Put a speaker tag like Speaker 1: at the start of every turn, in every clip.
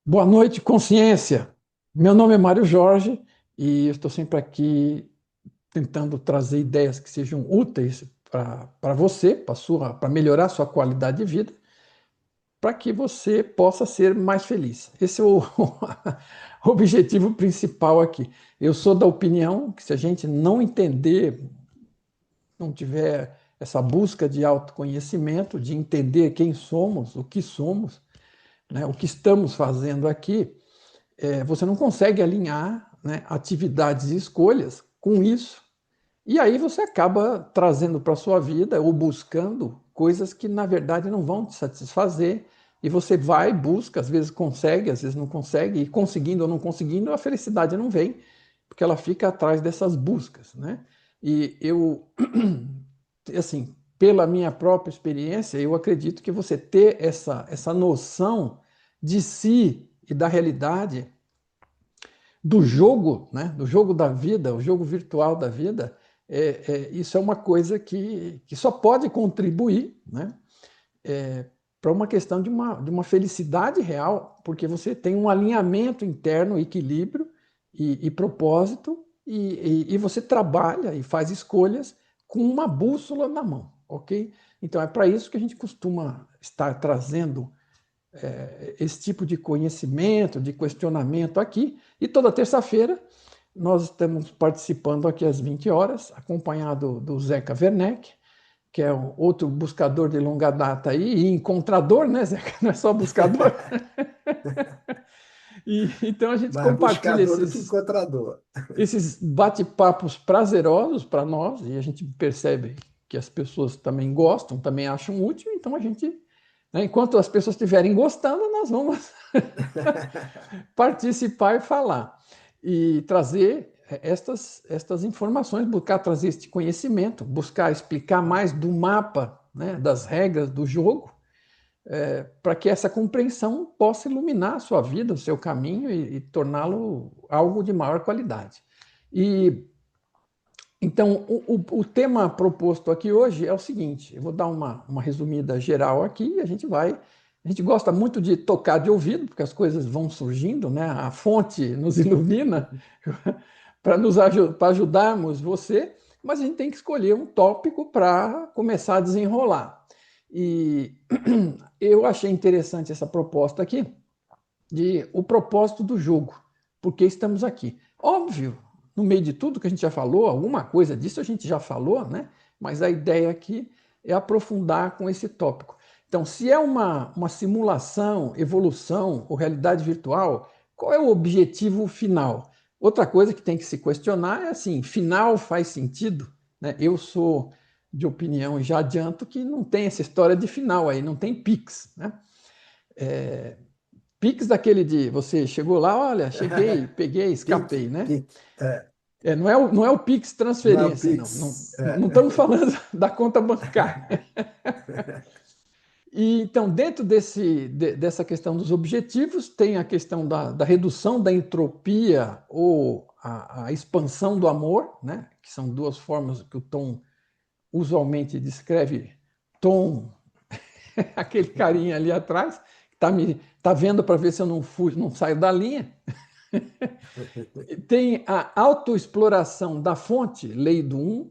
Speaker 1: Boa noite, consciência. Meu nome é Mário Jorge e eu estou sempre aqui tentando trazer ideias que sejam úteis para você, para melhorar a sua qualidade de vida, para que você possa ser mais feliz. Esse é o objetivo principal aqui. Eu sou da opinião que se a gente não entender, não tiver essa busca de autoconhecimento, de entender quem somos, né, o que estamos fazendo aqui, você não consegue alinhar, né, atividades e escolhas com isso. E aí você acaba trazendo para a sua vida ou buscando coisas que, na verdade, não vão te satisfazer. E você vai, busca, às vezes consegue, às vezes não consegue, e conseguindo ou não conseguindo, a felicidade não vem, porque ela fica atrás dessas buscas, né? E eu, assim, pela minha própria experiência, eu acredito que você ter essa noção de si e da realidade do jogo, né, do jogo da vida, o jogo virtual da vida, isso é uma coisa que só pode contribuir, né, para uma questão de uma felicidade real, porque você tem um alinhamento interno, equilíbrio e propósito, e você trabalha e faz escolhas com uma bússola na mão, ok? Então é para isso que a gente costuma estar trazendo esse tipo de conhecimento, de questionamento aqui. E toda terça-feira nós estamos participando aqui às 20 horas, acompanhado do Zeca Werneck, que é um outro buscador de longa data aí, e encontrador, né, Zeca? Não é só buscador. E, então a gente
Speaker 2: Mais
Speaker 1: compartilha
Speaker 2: buscador do que
Speaker 1: esses,
Speaker 2: encontrador.
Speaker 1: esses bate-papos prazerosos para nós, e a gente percebe que as pessoas também gostam, também acham útil, então a gente, né, enquanto as pessoas estiverem gostando, nós vamos participar e falar. E trazer estas informações, buscar trazer este conhecimento, buscar explicar mais do mapa, né, das regras do jogo, para que essa compreensão possa iluminar a sua vida, o seu caminho e torná-lo algo de maior qualidade. E então, o tema proposto aqui hoje é o seguinte: eu vou dar uma resumida geral aqui e a gente vai. A gente gosta muito de tocar de ouvido, porque as coisas vão surgindo, né? A fonte nos ilumina para para ajudarmos você, mas a gente tem que escolher um tópico para começar a desenrolar. E eu achei interessante essa proposta aqui, de o propósito do jogo, por que estamos aqui. Óbvio, no meio de tudo que a gente já falou, alguma coisa disso a gente já falou, né? Mas a ideia aqui é aprofundar com esse tópico. Então, se é uma simulação, evolução ou realidade virtual, qual é o objetivo final? Outra coisa que tem que se questionar é assim, final faz sentido? Né? Eu sou de opinião e já adianto que não tem essa história de final aí, não tem Pix, né? Pix daquele de você chegou lá, olha, cheguei, peguei, escapei,
Speaker 2: Pique,
Speaker 1: né?
Speaker 2: pique,
Speaker 1: Não é o Pix
Speaker 2: não é o
Speaker 1: transferência, não. Não,
Speaker 2: Pix.
Speaker 1: não estamos falando da conta bancária. E então, dentro dessa questão dos objetivos, tem a questão da redução da entropia ou a expansão do amor, né? Que são duas formas que o Tom usualmente descreve. Tom, aquele carinha ali atrás, que tá vendo para ver se eu não fujo, não saio da linha. Tem a autoexploração da fonte, lei do um.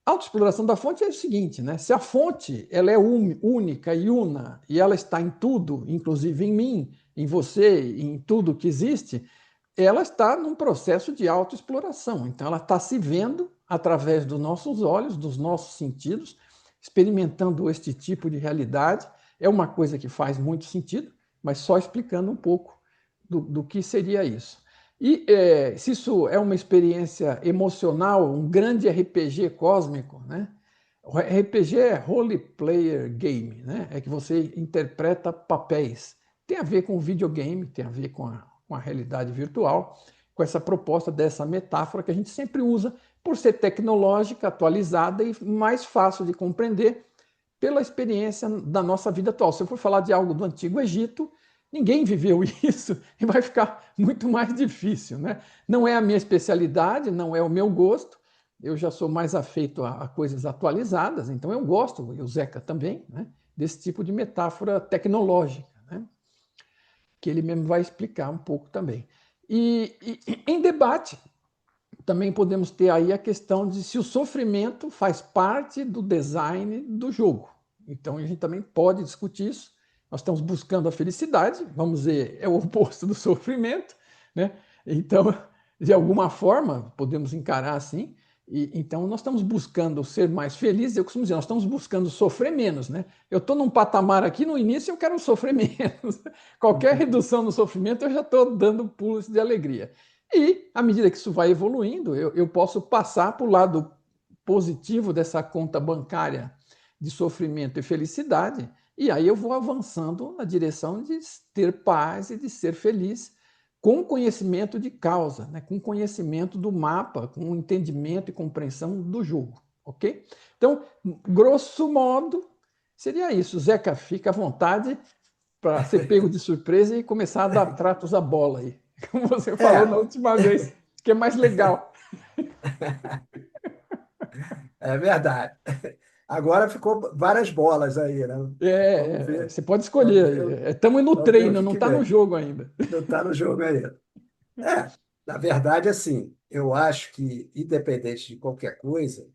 Speaker 1: Autoexploração da fonte é o seguinte, né? Se a fonte ela é única e una, e ela está em tudo, inclusive em mim, em você, em tudo que existe, ela está num processo de autoexploração. Então, ela está se vendo através dos nossos olhos, dos nossos sentidos, experimentando este tipo de realidade. É uma coisa que faz muito sentido, mas só explicando um pouco do que seria isso. E se isso é uma experiência emocional, um grande RPG cósmico, né? O RPG é Role Player Game, né? É que você interpreta papéis. Tem a ver com o videogame, tem a ver com a realidade virtual, com essa proposta dessa metáfora que a gente sempre usa por ser tecnológica, atualizada e mais fácil de compreender pela experiência da nossa vida atual. Se eu for falar de algo do Antigo Egito, ninguém viveu isso e vai ficar muito mais difícil, né? Não é a minha especialidade, não é o meu gosto. Eu já sou mais afeito a coisas atualizadas, então eu gosto, e o Zeca também, né, desse tipo de metáfora tecnológica, né? que ele mesmo vai explicar um pouco também. E em debate, também podemos ter aí a questão de se o sofrimento faz parte do design do jogo. Então a gente também pode discutir isso. Nós estamos buscando a felicidade, vamos dizer, é o oposto do sofrimento, né? Então, de alguma forma, podemos encarar assim. Então, nós estamos buscando ser mais felizes. Eu costumo dizer, nós estamos buscando sofrer menos, né? Eu estou num patamar aqui no início, eu quero sofrer menos. Qualquer redução no sofrimento, eu já estou dando pulos de alegria. E, à medida que isso vai evoluindo, eu posso passar para o lado positivo dessa conta bancária de sofrimento e felicidade, e aí eu vou avançando na direção de ter paz e de ser feliz com conhecimento de causa, né? Com conhecimento do mapa, com entendimento e compreensão do jogo, ok? Então, grosso modo, seria isso. Zeca, fica à vontade para ser pego de surpresa e começar a dar tratos à bola aí. Como você falou na
Speaker 2: É,
Speaker 1: última vez, que é mais legal.
Speaker 2: é verdade. Agora ficou várias bolas aí, né?
Speaker 1: Você pode
Speaker 2: Vamos ver,
Speaker 1: escolher. Estamos no
Speaker 2: vamos ver o
Speaker 1: treino,
Speaker 2: que
Speaker 1: não
Speaker 2: que
Speaker 1: está no
Speaker 2: vem.
Speaker 1: jogo ainda.
Speaker 2: Não está no jogo ainda. Na verdade, assim, eu acho que, independente de qualquer coisa,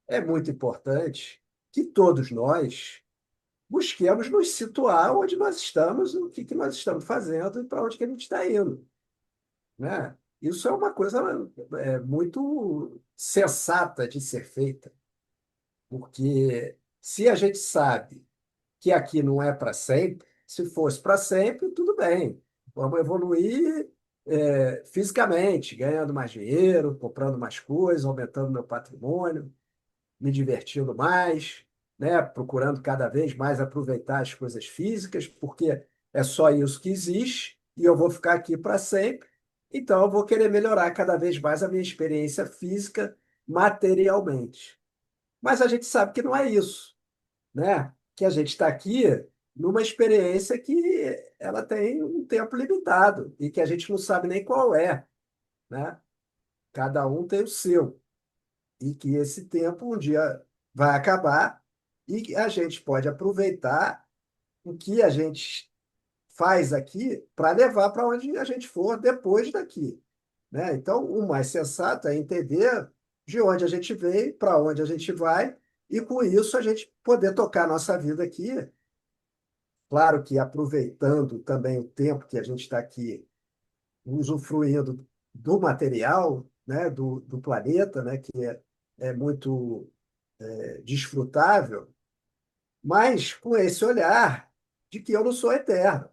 Speaker 2: é muito importante que todos nós busquemos nos situar onde nós estamos, o que que nós estamos fazendo e para onde que a gente está indo, né? Isso é uma coisa muito sensata de ser feita, porque se a gente sabe que aqui não é para sempre, se fosse para sempre, tudo bem. Vamos evoluir fisicamente, ganhando mais dinheiro, comprando mais coisas, aumentando meu patrimônio, me divertindo mais, né? Procurando cada vez mais aproveitar as coisas físicas, porque é só isso que existe e eu vou ficar aqui para sempre. Então, eu vou querer melhorar cada vez mais a minha experiência física materialmente. Mas a gente sabe que não é isso, né? Que a gente está aqui numa experiência que ela tem um tempo limitado e que a gente não sabe nem qual é, né? Cada um tem o seu e que esse tempo um dia vai acabar e que a gente pode aproveitar o que a gente faz aqui para levar para onde a gente for depois daqui, né? Então, o mais sensato é entender de onde a gente veio, para onde a gente vai, e com isso a gente poder tocar a nossa vida aqui. Claro que aproveitando também o tempo que a gente está aqui, usufruindo do material, né, do planeta, né, que é muito desfrutável, mas com esse olhar de que eu não sou eterno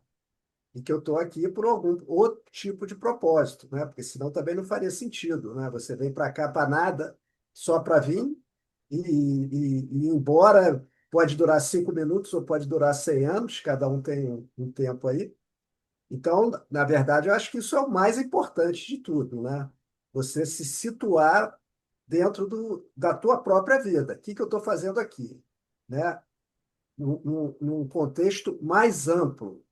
Speaker 2: e que eu estou aqui por algum outro tipo de propósito, né? Porque senão também não faria sentido, né? Você vem para cá para nada, só para vir e ir embora. Pode durar 5 minutos ou pode durar 100 anos, cada um tem um tempo aí. Então, na verdade, eu acho que isso é o mais importante de tudo, né? Você se situar dentro da tua própria vida. O que que eu estou fazendo aqui? Né? Num contexto mais amplo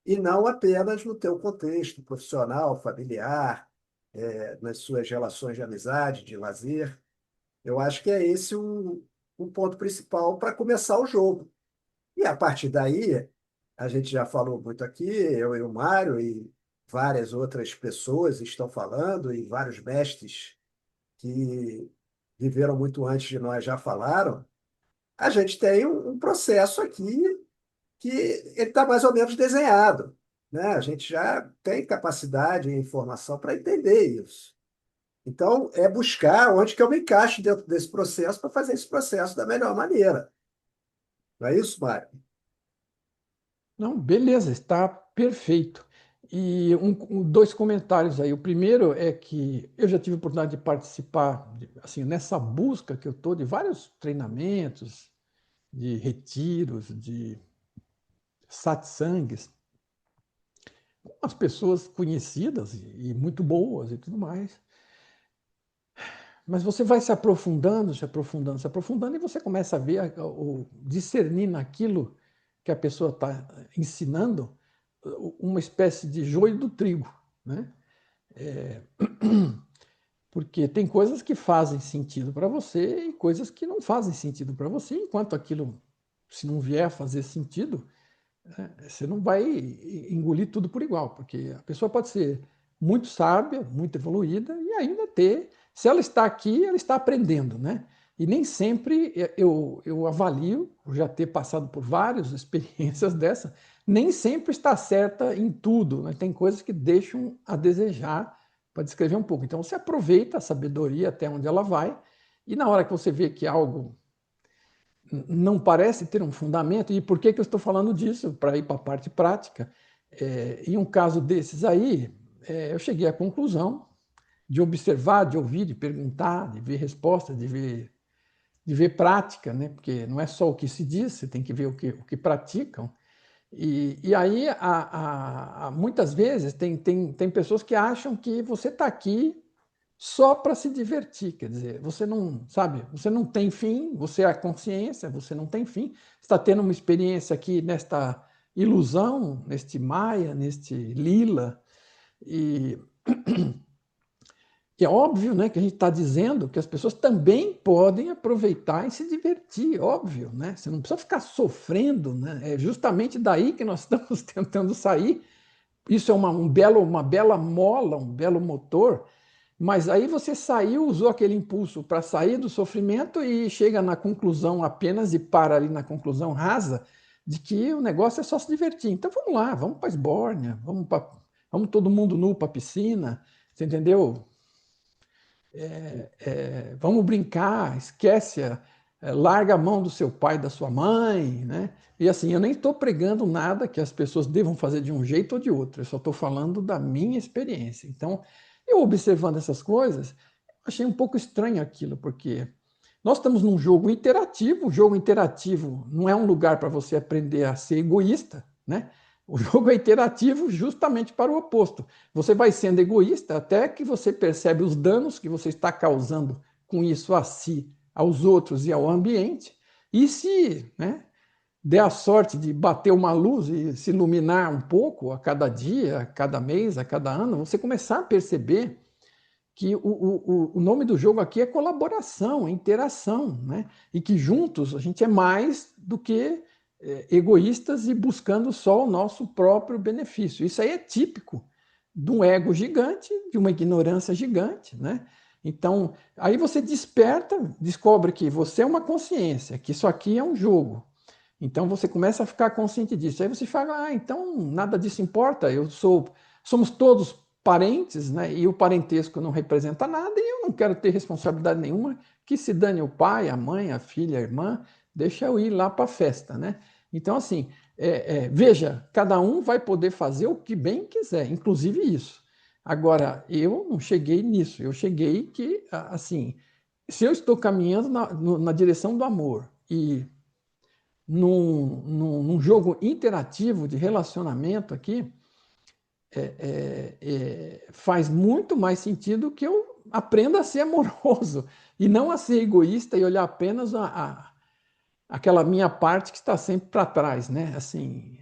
Speaker 2: e não apenas no teu contexto profissional, familiar, nas suas relações de amizade, de lazer. Eu acho que é esse o ponto principal para começar o jogo. E a partir daí, a gente já falou muito aqui, eu e o Mário e várias outras pessoas estão falando, e vários mestres que viveram muito antes de nós já falaram. A gente tem um processo aqui que ele está mais ou menos desenhado, né? A gente já tem capacidade e informação para entender isso. Então, é buscar onde que eu me encaixo dentro desse processo para fazer esse processo da melhor maneira. Não é isso, Mário?
Speaker 1: Não, beleza, está perfeito. E dois comentários aí. O primeiro é que eu já tive a oportunidade de participar, assim, nessa busca que eu estou, de vários treinamentos, de retiros, de satsangs, com as pessoas conhecidas e muito boas e tudo mais. Mas você vai se aprofundando, se aprofundando, se aprofundando, e você começa a ver, ou discernir naquilo que a pessoa está ensinando uma espécie de joio do trigo, né? Porque tem coisas que fazem sentido para você e coisas que não fazem sentido para você, enquanto aquilo, se não vier a fazer sentido, Você não vai engolir tudo por igual, porque a pessoa pode ser muito sábia, muito evoluída e ainda ter. Se ela está aqui, ela está aprendendo, né? E nem sempre eu avalio, por já ter passado por várias experiências dessa, nem sempre está certa em tudo, né? Tem coisas que deixam a desejar para descrever um pouco. Então você aproveita a sabedoria até onde ela vai, e na hora que você vê que algo não parece ter um fundamento. E por que, que eu estou falando disso? Para ir para a parte prática. Em um caso desses aí, eu cheguei à conclusão de observar, de ouvir, de perguntar, de ver respostas, de ver prática, né? Porque não é só o que se diz, você tem que ver o que praticam. E aí, muitas vezes, tem pessoas que acham que você está aqui só para se divertir, quer dizer, você não, sabe, você não tem fim, você é a consciência, você não tem fim, está tendo uma experiência aqui nesta ilusão, neste Maya, neste Lila, e, e é óbvio, né, que a gente está dizendo que as pessoas também podem aproveitar e se divertir, óbvio, né, você não precisa ficar sofrendo, né, é justamente daí que nós estamos tentando sair. Isso é uma bela mola, um belo motor. Mas aí você saiu, usou aquele impulso para sair do sofrimento e chega na conclusão apenas e para ali na conclusão rasa de que o negócio é só se divertir. Então vamos lá, vamos para a esbórnia, vamos todo mundo nu para a piscina, você entendeu? Vamos brincar, esquece, larga a mão do seu pai, da sua mãe, né? E assim, eu nem estou pregando nada que as pessoas devam fazer de um jeito ou de outro, eu só estou falando da minha experiência. Então, eu observando essas coisas, achei um pouco estranho aquilo, porque nós estamos num jogo interativo, o jogo interativo não é um lugar para você aprender a ser egoísta, né? O jogo é interativo justamente para o oposto. Você vai sendo egoísta até que você percebe os danos que você está causando com isso a si, aos outros e ao ambiente. E se, né, der a sorte de bater uma luz e se iluminar um pouco a cada dia, a cada mês, a cada ano, você começar a perceber que o nome do jogo aqui é colaboração, é interação, né? E que juntos a gente é mais do que egoístas e buscando só o nosso próprio benefício. Isso aí é típico de um ego gigante, de uma ignorância gigante, né? Então, aí você desperta, descobre que você é uma consciência, que isso aqui é um jogo. Então você começa a ficar consciente disso. Aí você fala, então nada disso importa, somos todos parentes, né? E o parentesco não representa nada e eu não quero ter responsabilidade nenhuma, que se dane o pai, a mãe, a filha, a irmã, deixa eu ir lá para a festa, né? Então, assim, veja, cada um vai poder fazer o que bem quiser, inclusive isso. Agora, eu não cheguei nisso, eu cheguei que, assim, se eu estou caminhando na direção do amor e num jogo interativo de relacionamento aqui, faz muito mais sentido que eu aprenda a ser amoroso e não a ser egoísta e olhar apenas aquela minha parte que está sempre para trás, né? Assim,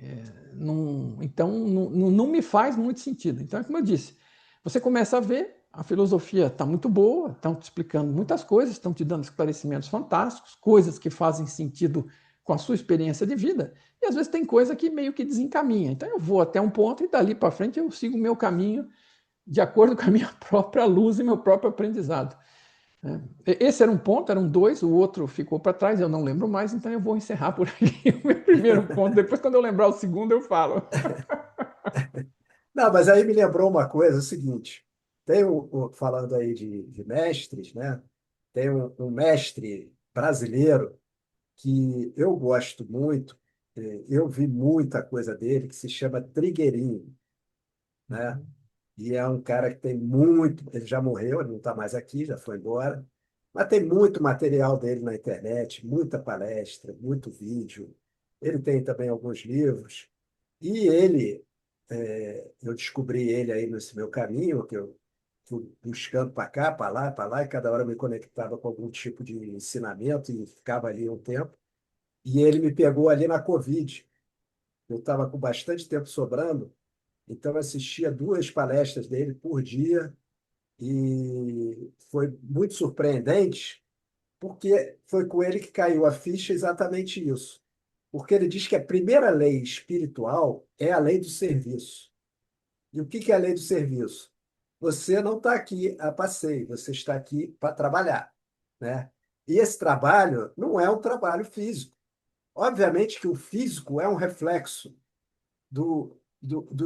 Speaker 1: então não me faz muito sentido. Então é como eu disse, você começa a ver a filosofia está muito boa, estão te explicando muitas coisas, estão te dando esclarecimentos fantásticos, coisas que fazem sentido com a sua experiência de vida, e às vezes tem coisa que meio que desencaminha. Então eu vou até um ponto e dali para frente eu sigo o meu caminho de acordo com a minha própria luz e meu próprio aprendizado. Esse era um ponto, eram dois, o outro ficou para trás, eu não lembro mais, então eu vou encerrar por aqui o meu primeiro ponto. Depois, quando eu lembrar o segundo, eu falo.
Speaker 2: Não, mas aí me lembrou uma coisa, o seguinte, falando aí de mestres, né? Tem um mestre brasileiro que eu gosto muito, eu vi muita coisa dele, que se chama Trigueirinho, né? E é um cara que tem muito, ele já morreu, ele não está mais aqui, já foi embora, mas tem muito material dele na internet, muita palestra, muito vídeo. Ele tem também alguns livros. E ele, eu descobri ele aí nesse meu caminho, que eu fui buscando para cá, para lá, e cada hora eu me conectava com algum tipo de ensinamento e ficava ali um tempo. E ele me pegou ali na Covid. Eu estava com bastante tempo sobrando, então eu assistia duas palestras dele por dia e foi muito surpreendente, porque foi com ele que caiu a ficha exatamente isso. porque ele diz que a primeira lei espiritual é a lei do serviço. E o que que é a lei do serviço? Você não está aqui a passeio, você está aqui para trabalhar, né? E esse trabalho não é um trabalho físico. Obviamente que o físico é um reflexo do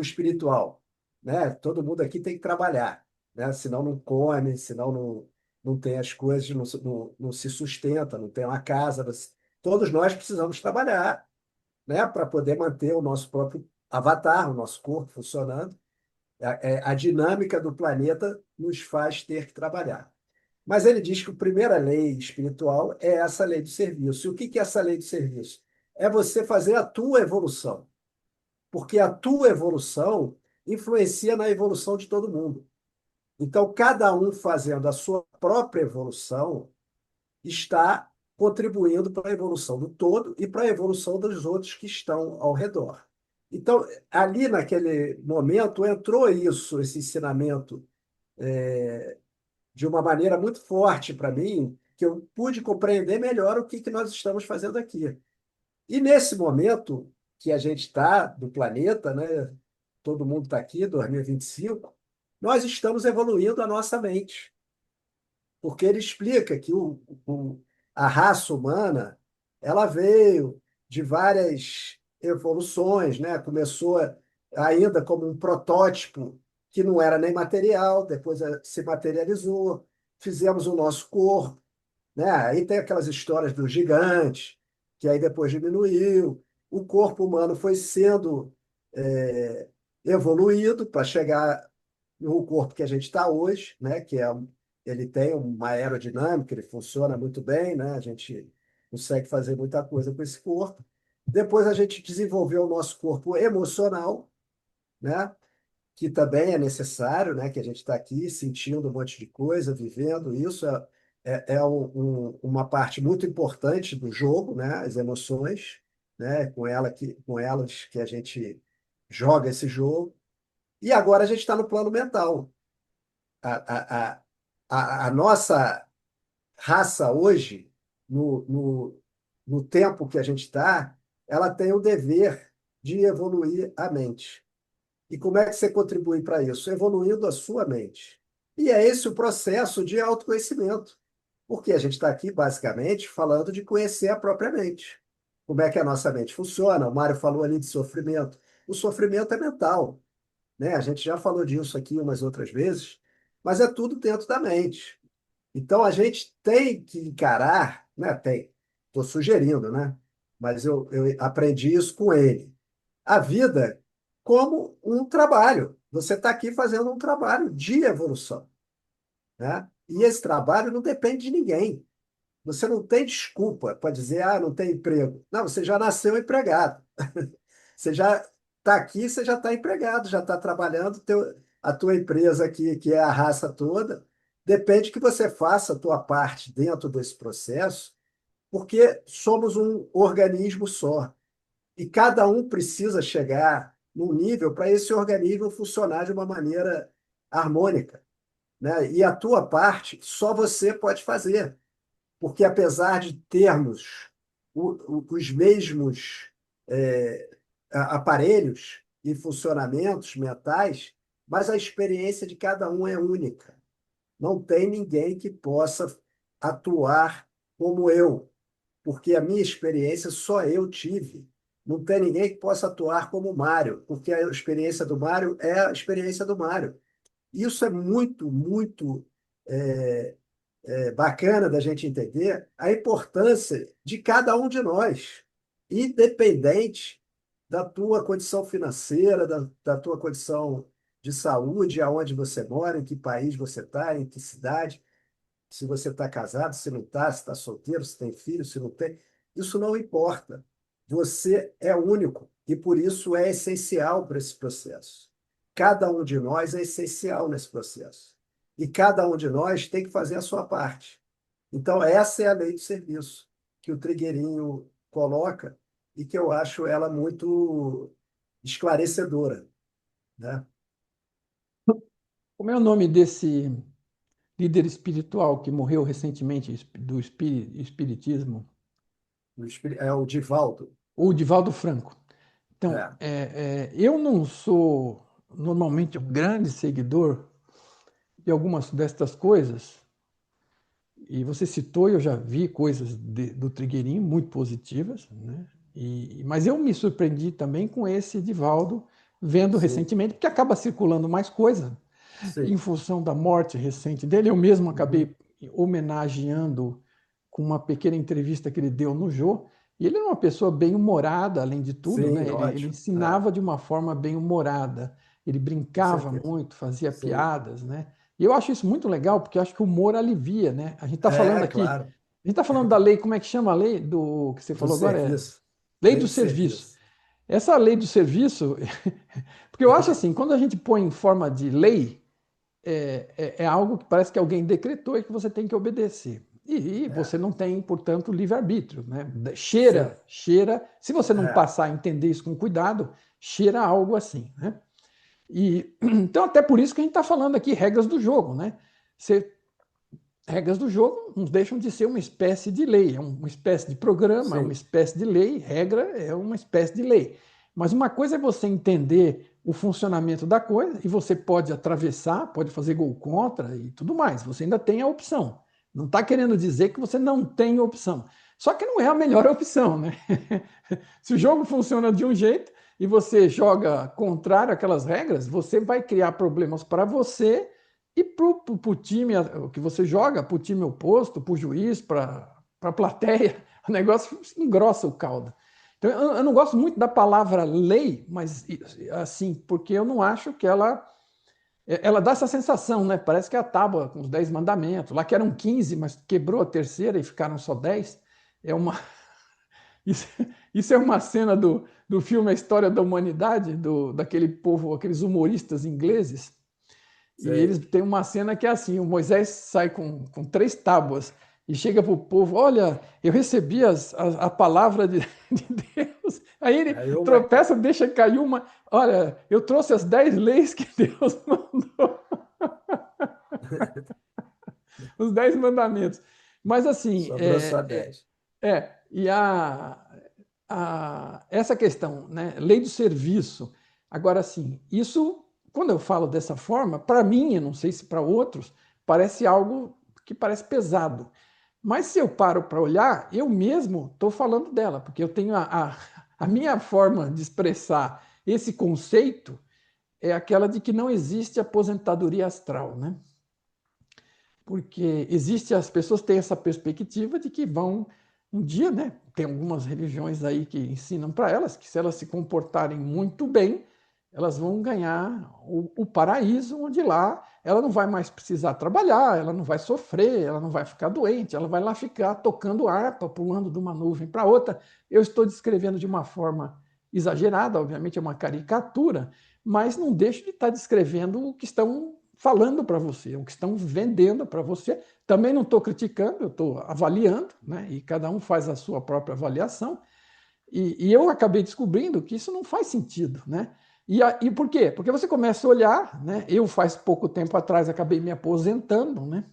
Speaker 2: espiritual, né? Todo mundo aqui tem que trabalhar, né? Senão não come, senão não tem as coisas, não se sustenta, não tem uma casa. Todos nós precisamos trabalhar, né? Para poder manter o nosso próprio avatar, o nosso corpo funcionando. A dinâmica do planeta nos faz ter que trabalhar. Mas ele diz que a primeira lei espiritual é essa lei do serviço. E o que que é essa lei do serviço? É você fazer a tua evolução, porque a tua evolução influencia na evolução de todo mundo. Então, cada um fazendo a sua própria evolução está contribuindo para a evolução do todo e para a evolução dos outros que estão ao redor. Então, ali naquele momento entrou isso, esse ensinamento, de uma maneira muito forte para mim, que eu pude compreender melhor o que que nós estamos fazendo aqui. E nesse momento que a gente está do planeta, né? Todo mundo está aqui, 2025, nós estamos evoluindo a nossa mente, porque ele explica que a raça humana ela veio de várias evoluções, né? Começou ainda como um protótipo que não era nem material, depois se materializou, fizemos o nosso corpo, né? Aí tem aquelas histórias dos gigantes, que aí depois diminuiu. O corpo humano foi sendo é, evoluído para chegar no corpo que a gente está hoje, né? Ele tem uma aerodinâmica, ele funciona muito bem, né? A gente consegue fazer muita coisa com esse corpo. Depois a gente desenvolveu o nosso corpo emocional, né? Que também é necessário, né? Que a gente está aqui sentindo um monte de coisa, vivendo isso uma parte muito importante do jogo, né? As emoções, né? Com elas que a gente joga esse jogo. E agora a gente está no plano mental. A, a, a nossa raça hoje, no, no, no tempo que a gente está, ela tem o dever de evoluir a mente. E como é que você contribui para isso? Evoluindo a sua mente. E é esse o processo de autoconhecimento. Porque a gente está aqui, basicamente, falando de conhecer a própria mente. Como é que a nossa mente funciona? O Mário falou ali de sofrimento. O sofrimento é mental, né? A gente já falou disso aqui umas outras vezes, mas é tudo dentro da mente. Então a gente tem que encarar, né? Estou sugerindo, né? Mas eu aprendi isso com ele. A vida como um trabalho. Você está aqui fazendo um trabalho de evolução, né? E esse trabalho não depende de ninguém. Você não tem desculpa para dizer, ah, não tem emprego. Não, você já nasceu empregado. Você já está aqui, você já está empregado, já está trabalhando. A tua empresa aqui, que é a raça toda, depende que você faça a tua parte dentro desse processo, porque somos um organismo só. E cada um precisa chegar num nível para esse organismo funcionar de uma maneira harmônica, né? E a tua parte só você pode fazer, porque apesar de termos os mesmos é, aparelhos e funcionamentos mentais, mas a experiência de cada um é única. Não tem ninguém que possa atuar como eu, porque a minha experiência só eu tive. Não tem ninguém que possa atuar como o Mário, porque a experiência do Mário é a experiência do Mário. Isso é muito, muito é, bacana da gente entender a importância de cada um de nós, independente da tua condição financeira, da tua condição de saúde, aonde você mora, em que país você está, em que cidade, se você está casado, se não está, se está solteiro, se tem filho, se não tem. Isso não importa. Você é único e por isso é essencial para esse processo. Cada um de nós é essencial nesse processo. E cada um de nós tem que fazer a sua parte. Então, essa é a lei do serviço que o Trigueirinho coloca e que eu acho ela muito esclarecedora, né?
Speaker 1: Como é o nome desse líder espiritual que morreu recentemente do espiritismo?
Speaker 2: É o Divaldo.
Speaker 1: o Divaldo Franco. Então,
Speaker 2: É,
Speaker 1: eu não sou normalmente um grande seguidor de algumas destas coisas, e você citou, eu já vi coisas do Trigueirinho muito positivas, né? Mas eu me surpreendi também com esse Divaldo, vendo
Speaker 2: sim,
Speaker 1: recentemente, porque acaba circulando mais coisa, em
Speaker 2: sim.
Speaker 1: função da morte recente dele. Eu mesmo
Speaker 2: Uhum.
Speaker 1: acabei homenageando com uma pequena entrevista que ele deu no Jô, e ele era uma pessoa bem humorada, além de tudo,
Speaker 2: Sim,
Speaker 1: né? Ele
Speaker 2: ótimo. É,
Speaker 1: ensinava de uma forma bem humorada, ele
Speaker 2: com
Speaker 1: brincava
Speaker 2: certeza.
Speaker 1: muito, fazia
Speaker 2: Sim.
Speaker 1: piadas, né? E eu acho isso muito legal, porque eu acho que o humor alivia, né? A gente está falando
Speaker 2: É,
Speaker 1: aqui,
Speaker 2: claro.
Speaker 1: a gente está falando da lei, como é que chama a lei do que você
Speaker 2: Do
Speaker 1: falou agora? É
Speaker 2: serviço.
Speaker 1: lei
Speaker 2: Lei
Speaker 1: do
Speaker 2: do
Speaker 1: serviço.
Speaker 2: serviço.
Speaker 1: Essa lei do serviço, porque eu acho assim, quando a gente põe em forma de lei, é algo que parece que alguém decretou e que você tem que obedecer. E
Speaker 2: É,
Speaker 1: você não tem, portanto, livre-arbítrio, né?
Speaker 2: sim.
Speaker 1: Cheira. Se você não
Speaker 2: É,
Speaker 1: passar a entender isso com cuidado, cheira algo assim, né? Então, até por isso que a gente está falando aqui, regras do jogo, né? Você, regras do jogo não deixam de ser uma espécie de lei, é uma espécie de programa, é uma
Speaker 2: sim.
Speaker 1: espécie de lei, regra é uma espécie de lei. Mas uma coisa é você entender o funcionamento da coisa e você pode atravessar, pode fazer gol contra e tudo mais. Você ainda tem a opção. Não está querendo dizer que você não tem opção. Só que não é a melhor opção, né? Se o jogo funciona de um jeito e você joga contrário àquelas regras, você vai criar problemas para você e para o time que você joga, para o time oposto, para o juiz, para a plateia. O negócio engrossa o caldo. Então, eu não gosto muito da palavra lei, mas assim, porque eu não acho que ela dá essa sensação, né? Parece que é a tábua com os 10 mandamentos, lá que eram 15, mas quebrou a terceira e ficaram só 10. É uma, isso, isso é uma cena do filme A História da Humanidade, daquele povo, aqueles humoristas ingleses, e eles
Speaker 2: Sei.
Speaker 1: têm uma cena que é assim: o Moisés sai com 3 tábuas e chega para o povo: olha, eu recebi a palavra de Deus. Aí ele
Speaker 2: Aí uma.
Speaker 1: tropeça, deixa cair uma: olha, eu trouxe as 10 leis que Deus mandou, os 10 mandamentos. Mas assim,
Speaker 2: Sobrou só 10.
Speaker 1: e essa questão, né, lei do serviço. Agora, sim, isso, quando eu falo dessa forma, para mim, eu não sei se para outros, parece algo que parece pesado. Mas se eu paro para olhar, eu mesmo estou falando dela, porque eu tenho a minha forma de expressar esse conceito é aquela de que não existe aposentadoria astral, né? Porque existe, as pessoas têm essa perspectiva de que vão um dia, né? Tem algumas religiões aí que ensinam para elas que se elas se comportarem muito bem, elas vão ganhar o paraíso, onde lá ela não vai mais precisar trabalhar, ela não vai sofrer, ela não vai ficar doente, ela vai lá ficar tocando harpa, pulando de uma nuvem para outra. Eu estou descrevendo de uma forma exagerada, obviamente é uma caricatura, mas não deixo de estar descrevendo o que estão falando para você, o que estão vendendo para você. Também não estou criticando, eu estou avaliando, né? E cada um faz a sua própria avaliação. E eu acabei descobrindo que isso não faz sentido, né? E por quê? Porque você começa a olhar, né? Eu faz pouco tempo atrás acabei me aposentando, né?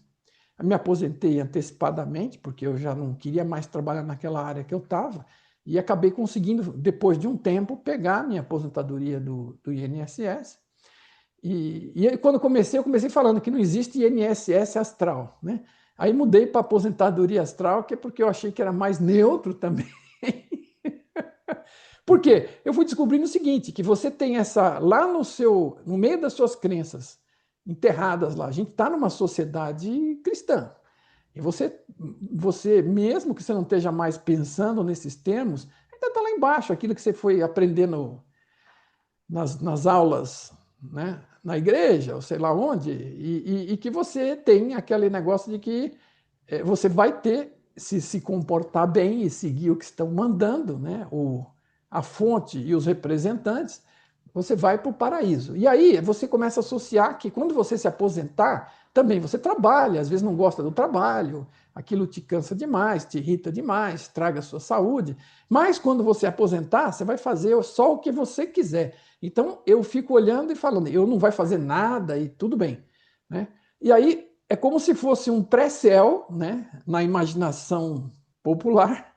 Speaker 1: Me aposentei antecipadamente, porque eu já não queria mais trabalhar naquela área que eu estava, e acabei conseguindo, depois de um tempo, pegar a minha aposentadoria do INSS. E aí, quando eu comecei falando que não existe INSS astral, né? Aí mudei para aposentadoria astral, que é porque eu achei que era mais neutro também. Por quê? Eu fui descobrindo o seguinte, que você tem essa lá no meio das suas crenças enterradas lá. A gente está numa sociedade cristã. E você, mesmo que você não esteja mais pensando nesses termos, ainda está lá embaixo, aquilo que você foi aprendendo nas aulas, né, na igreja, ou sei lá onde, e que você tem aquele negócio de que você vai ter, se comportar bem e seguir o que estão mandando, né, a fonte e os representantes, você vai para o paraíso. E aí você começa a associar que quando você se aposentar, também você trabalha, às vezes não gosta do trabalho, aquilo te cansa demais, te irrita demais, estraga a sua saúde, mas quando você aposentar, você vai fazer só o que você quiser. Então eu fico olhando e falando, eu não vai fazer nada e tudo bem, né? E aí é como se fosse um pré-céu, né, na imaginação popular,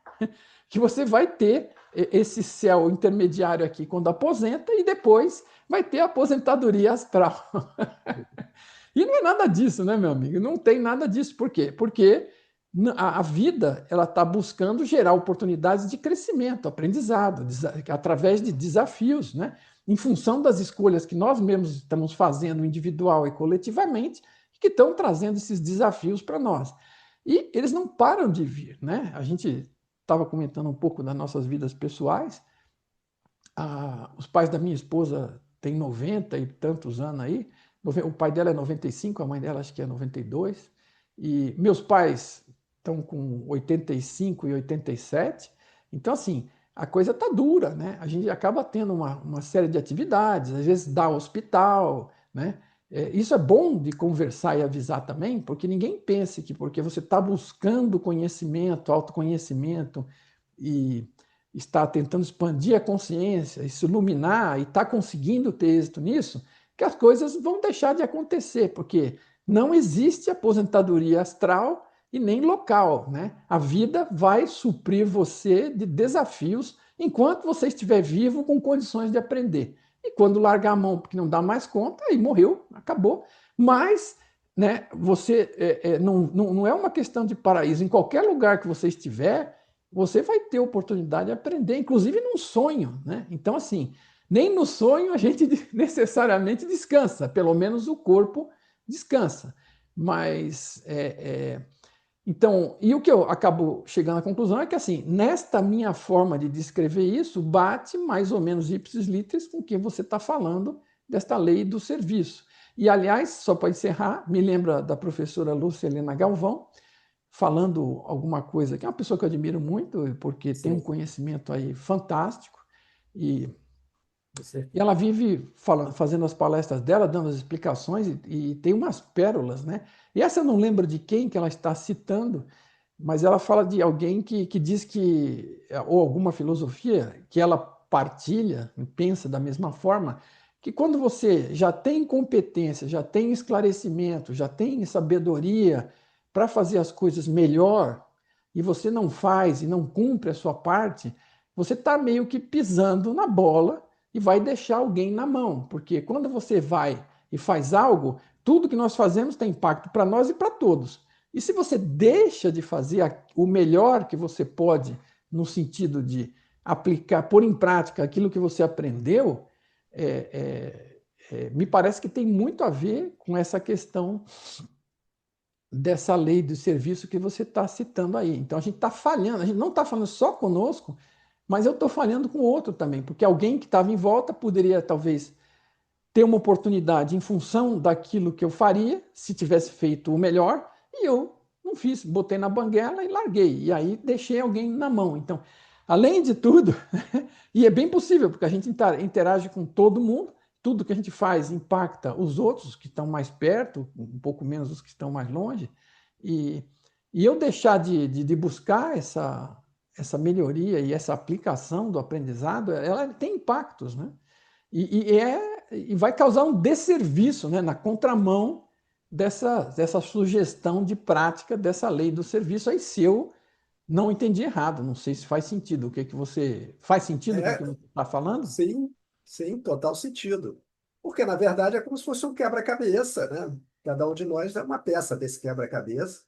Speaker 1: que você vai ter esse céu intermediário aqui quando aposenta e depois vai ter a aposentadoria astral. E não é nada disso, né, meu amigo? Não tem nada disso. Por quê? Porque a vida ela está buscando gerar oportunidades de crescimento, aprendizado, através de desafios, né? Em função das escolhas que nós mesmos estamos fazendo individual e coletivamente, que estão trazendo esses desafios para nós. E eles não param de vir, né? A gente estava comentando um pouco das nossas vidas pessoais. Os pais da minha esposa têm 90 e tantos anos aí. O pai dela é 95, a mãe dela acho que é 92. E meus pais estão com 85 e 87. Então, assim, a coisa tá dura, né? A gente acaba tendo uma série de atividades, às vezes dá hospital, né? Isso é bom de conversar e avisar também, porque ninguém pense que porque você está buscando conhecimento, autoconhecimento e está tentando expandir a consciência e se iluminar e está conseguindo ter êxito nisso, que as coisas vão deixar de acontecer, porque não existe aposentadoria astral e nem local, né? A vida vai suprir você de desafios enquanto você estiver vivo com condições de aprender. E quando largar a mão porque não dá mais conta, aí morreu, acabou. Mas né, você não é uma questão de paraíso. Em qualquer lugar que você estiver, você vai ter oportunidade de aprender, inclusive num sonho, né? Então, assim, nem no sonho a gente necessariamente descansa, pelo menos o corpo descansa. Mas, então, e o que eu acabo chegando à conclusão é que, assim, nesta minha forma de descrever isso, bate mais ou menos ipsis literis com o que você está falando desta lei do serviço. E, aliás, só para encerrar, me lembra da professora Lúcia Helena Galvão, falando alguma coisa, que é uma pessoa que eu admiro muito, porque tem um
Speaker 2: Sim,
Speaker 1: conhecimento aí fantástico, e,
Speaker 2: com
Speaker 1: e ela
Speaker 2: certeza.
Speaker 1: vive falando, fazendo as palestras dela, dando as explicações, e tem umas pérolas, né? E essa eu não lembro de quem que ela está citando, mas ela fala de alguém que diz que, ou alguma filosofia, que ela partilha, pensa da mesma forma, que quando você já tem competência, já tem esclarecimento, já tem sabedoria para fazer as coisas melhor, e você não faz e não cumpre a sua parte, você está meio que pisando na bola e vai deixar alguém na mão, porque quando você vai e faz algo, tudo que nós fazemos tem impacto para nós e para todos. E se você deixa de fazer o melhor que você pode, no sentido de aplicar, pôr em prática aquilo que você aprendeu, me parece que tem muito a ver com essa questão dessa lei do serviço que você está citando aí. Então a gente está falhando, a gente não está falando só conosco, mas eu estou falhando com o outro também, porque alguém que estava em volta poderia talvez ter uma oportunidade em função daquilo que eu faria, se tivesse feito o melhor, e eu não fiz, botei na banguela e larguei, e aí deixei alguém na mão. Então, além de tudo, e é bem possível, porque a gente interage com todo mundo, tudo que a gente faz impacta os outros que estão mais perto, um pouco menos os que estão mais longe, e, e eu deixar de buscar essa melhoria e essa aplicação do aprendizado, ela tem impactos, né? E vai causar um desserviço, né, na contramão dessa sugestão de prática dessa lei do serviço. Aí, se eu não entendi errado, não sei se faz sentido. O que que você. Faz sentido com o que
Speaker 2: É,
Speaker 1: você está falando?
Speaker 2: sim, sim, total sentido. Porque, na verdade, é como se fosse um quebra-cabeça, né? Cada um de nós é uma peça desse quebra-cabeça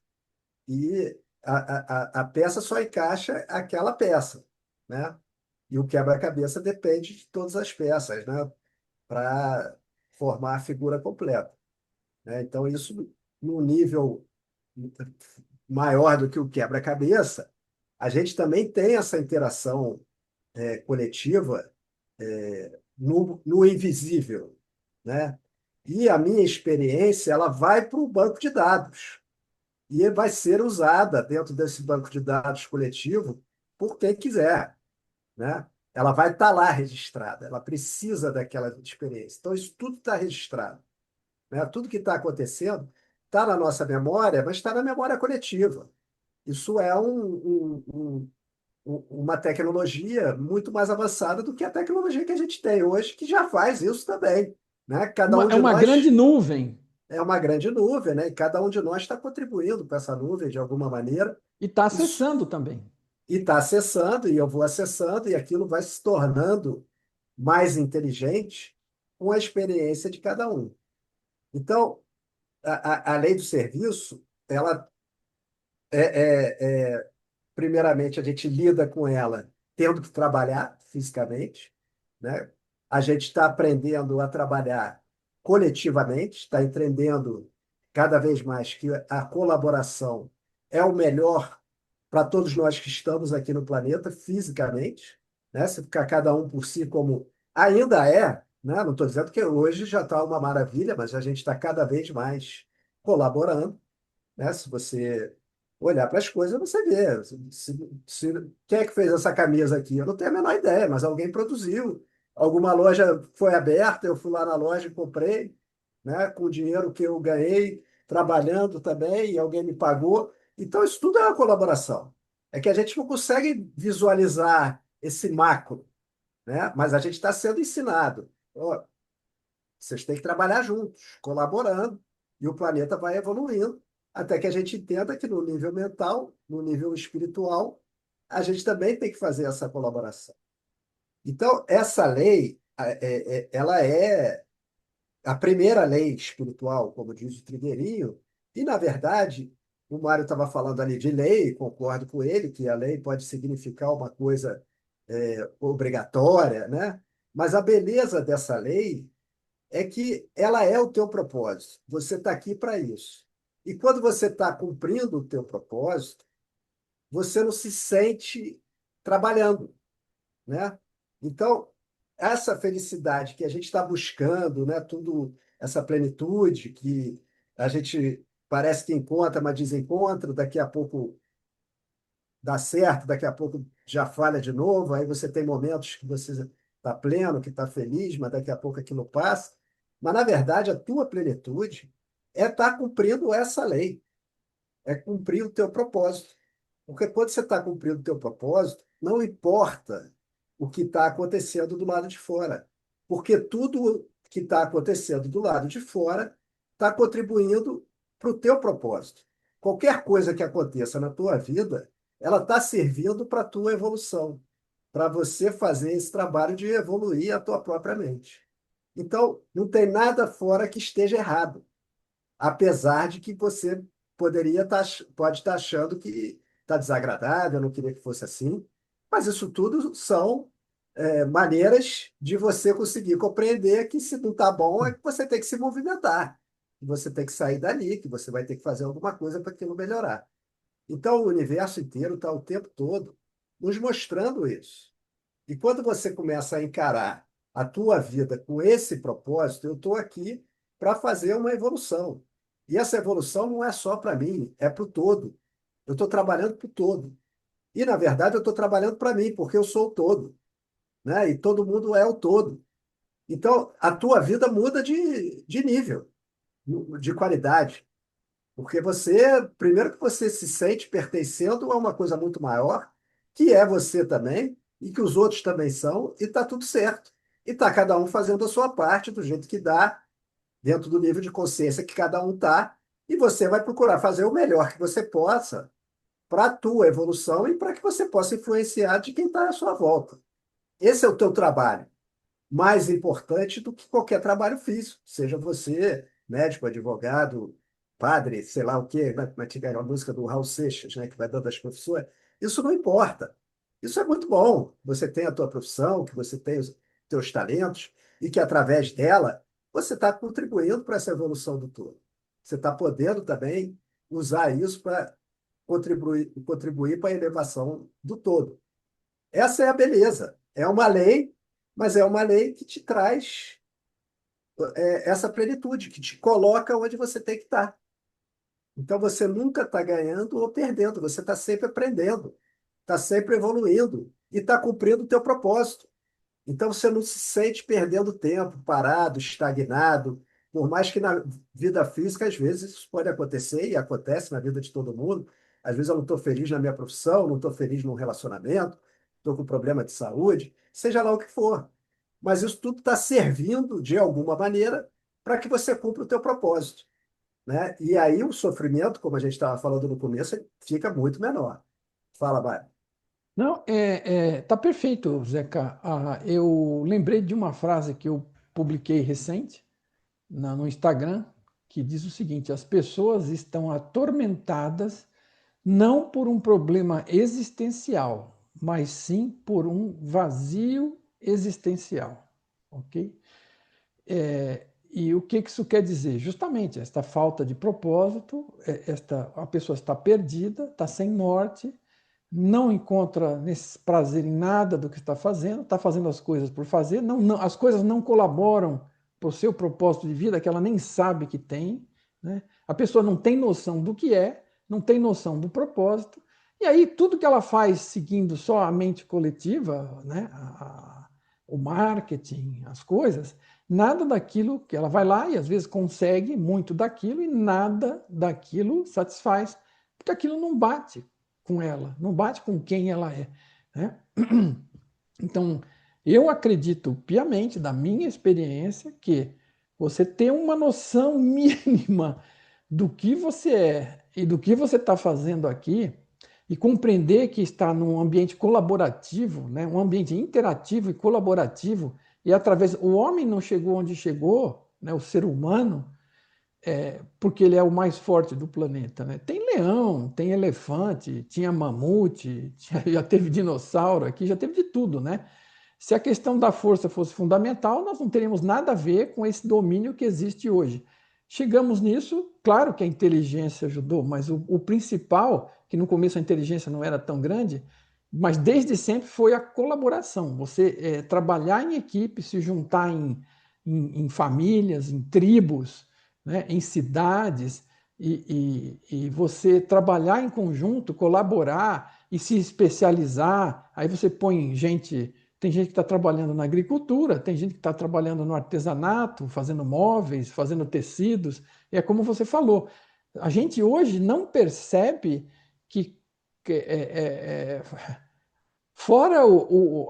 Speaker 2: e a peça só encaixa aquela peça, né? E o quebra-cabeça depende de todas as peças, né? Para formar a figura completa, né? Então, isso, no nível maior do que o quebra-cabeça, a gente também tem essa interação coletiva no invisível, né? E a minha experiência, ela vai para o banco de dados e vai ser usada dentro desse banco de dados coletivo por quem quiser, né? Ela vai estar lá registrada, ela precisa daquela experiência. Então, isso tudo está registrado, né? Tudo que está acontecendo está na nossa memória, mas está na memória coletiva. Isso é uma tecnologia muito mais avançada do que a tecnologia que a gente tem hoje, que já faz isso também, né? Cada um
Speaker 1: É
Speaker 2: de
Speaker 1: uma grande
Speaker 2: nós
Speaker 1: nuvem
Speaker 2: é uma grande nuvem, né? E cada um de nós está contribuindo para essa nuvem de alguma maneira.
Speaker 1: e está
Speaker 2: Isso
Speaker 1: acessando também.
Speaker 2: e está acessando, e eu vou acessando, e aquilo vai se tornando mais inteligente com a experiência de cada um. Então, a lei do serviço, ela primeiramente, a gente lida com ela tendo que trabalhar fisicamente, né? A gente está aprendendo a trabalhar coletivamente, está entendendo cada vez mais que a colaboração é o melhor para todos nós que estamos aqui no planeta fisicamente, né? Se ficar cada um por si como ainda é, né? Não estou dizendo que hoje já está uma maravilha, mas a gente está cada vez mais colaborando, né? Se você olhar para as coisas, você vê. Quem é que fez essa camisa aqui? Eu não tenho a menor ideia, mas alguém produziu. Alguma loja foi aberta, eu fui lá na loja e comprei, né? Com o dinheiro que eu ganhei, trabalhando também, e alguém me pagou. Então, isso tudo é uma colaboração. É que a gente não consegue visualizar esse macro, né? Mas a gente está sendo ensinado. Ó, vocês têm que trabalhar juntos, colaborando, e o planeta vai evoluindo, até que a gente entenda que no nível mental, no nível espiritual, a gente também tem que fazer essa colaboração. Então, essa lei, ela é a primeira lei espiritual, como diz o Trigueirinho, e, na verdade, o Mário estava falando ali de lei, concordo com ele, que a lei pode significar uma coisa obrigatória, né? Mas a beleza dessa lei é que ela é o teu propósito. Você está aqui para isso. E quando você está cumprindo o teu propósito, você não se sente trabalhando, né? Então, essa felicidade que a gente está buscando, né? Tudo essa plenitude que a gente parece que encontra, mas desencontra, daqui a pouco dá certo, daqui a pouco já falha de novo, aí você tem momentos que você está pleno, que está feliz, mas daqui a pouco aquilo passa. Mas, na verdade, a tua plenitude é estar cumprindo essa lei, é cumprir o teu propósito. Porque quando você está cumprindo o teu propósito, não importa o que está acontecendo do lado de fora, porque tudo que está acontecendo do lado de fora está contribuindo para o teu propósito. Qualquer coisa que aconteça na tua vida, ela está servindo para a tua evolução, para você fazer esse trabalho de evoluir a tua própria mente. Então, não tem nada fora que esteja errado, apesar de que você pode estar achando que está desagradável, eu não queria que fosse assim, mas isso tudo são maneiras de você conseguir compreender que se não está bom é que você tem que se movimentar, que você tem que sair dali, que você vai ter que fazer alguma coisa para aquilo melhorar. Então, o universo inteiro está o tempo todo nos mostrando isso. E quando você começa a encarar a tua vida com esse propósito, eu estou aqui para fazer uma evolução. E essa evolução não é só para mim, é para o todo. Eu estou trabalhando para o todo. E, na verdade, eu estou trabalhando para mim, porque eu sou o todo, né? E todo mundo é o todo. Então, a tua vida muda de nível, de qualidade. Porque você, primeiro que você se sente pertencendo a uma coisa muito maior, que é você também, e que os outros também são, e está tudo certo. E está cada um fazendo a sua parte do jeito que dá, dentro do nível de consciência que cada um está, e você vai procurar fazer o melhor que você possa para a tua evolução e para que você possa influenciar de quem está à sua volta. Esse é o teu trabalho mais importante do que qualquer trabalho físico, seja você médico, advogado, padre, sei lá o quê, como é que é a música do Raul Seixas, né, que vai dando as profissões. Isso não importa. Isso é muito bom. Você tem a tua profissão, que você tem os teus talentos e que através dela você está contribuindo para essa evolução do todo. Você está podendo também usar isso para contribuir para a elevação do todo. Essa é a beleza. É uma lei, mas é uma lei que te traz essa plenitude, que te coloca onde você tem que estar. Então você nunca está ganhando ou perdendo, você está sempre aprendendo, está sempre evoluindo e está cumprindo o teu propósito. Então você não se sente perdendo tempo, parado, estagnado, por mais que na vida física, às vezes, isso pode acontecer e acontece na vida de todo mundo. Às vezes eu não estou feliz na minha profissão, não estou feliz num relacionamento, estou com problema de saúde, seja lá o que for. Mas isso tudo está servindo, de alguma maneira, para que você cumpra o teu propósito, né? E aí o sofrimento, como a gente estava falando no começo, fica muito menor. Fala, Mário.
Speaker 1: Não, tá perfeito, Zeca. Eu lembrei de uma frase que eu publiquei recente no Instagram, que diz o seguinte: as pessoas estão atormentadas não por um problema existencial, mas sim por um vazio existencial, ok? E o que isso quer dizer? Justamente esta falta de propósito, a pessoa está perdida, está sem norte, não encontra nesse prazer em nada do que está fazendo as coisas por fazer, as coisas não colaboram para o seu propósito de vida, que ela nem sabe que tem, né? A pessoa não tem noção do que é, não tem noção do propósito, e aí tudo que ela faz seguindo só a mente coletiva, né? O marketing, as coisas, nada daquilo que ela vai lá e às vezes consegue muito daquilo e nada daquilo satisfaz, porque aquilo não bate com ela, não bate com quem ela é, né? Então, eu acredito piamente, da minha experiência, que você ter uma noção mínima do que você é e do que você está fazendo aqui, e compreender que está num ambiente colaborativo, né, um ambiente interativo e colaborativo, e através. O homem não chegou onde chegou, né, o ser humano, porque ele é o mais forte do planeta, né? Tem leão, tem elefante, tinha mamute, já teve dinossauro aqui, já teve de tudo, né? Se a questão da força fosse fundamental, nós não teríamos nada a ver com esse domínio que existe hoje. Chegamos nisso, claro que a inteligência ajudou, mas o principal, que no começo a inteligência não era tão grande, mas desde sempre foi a colaboração. Você trabalhar em equipe, se juntar em famílias, em tribos, né, em cidades, e você trabalhar em conjunto, colaborar e se especializar. Aí você põe gente. Tem gente que está trabalhando na agricultura, tem gente que está trabalhando no artesanato, fazendo móveis, fazendo tecidos. É como você falou, a gente hoje não percebe que fora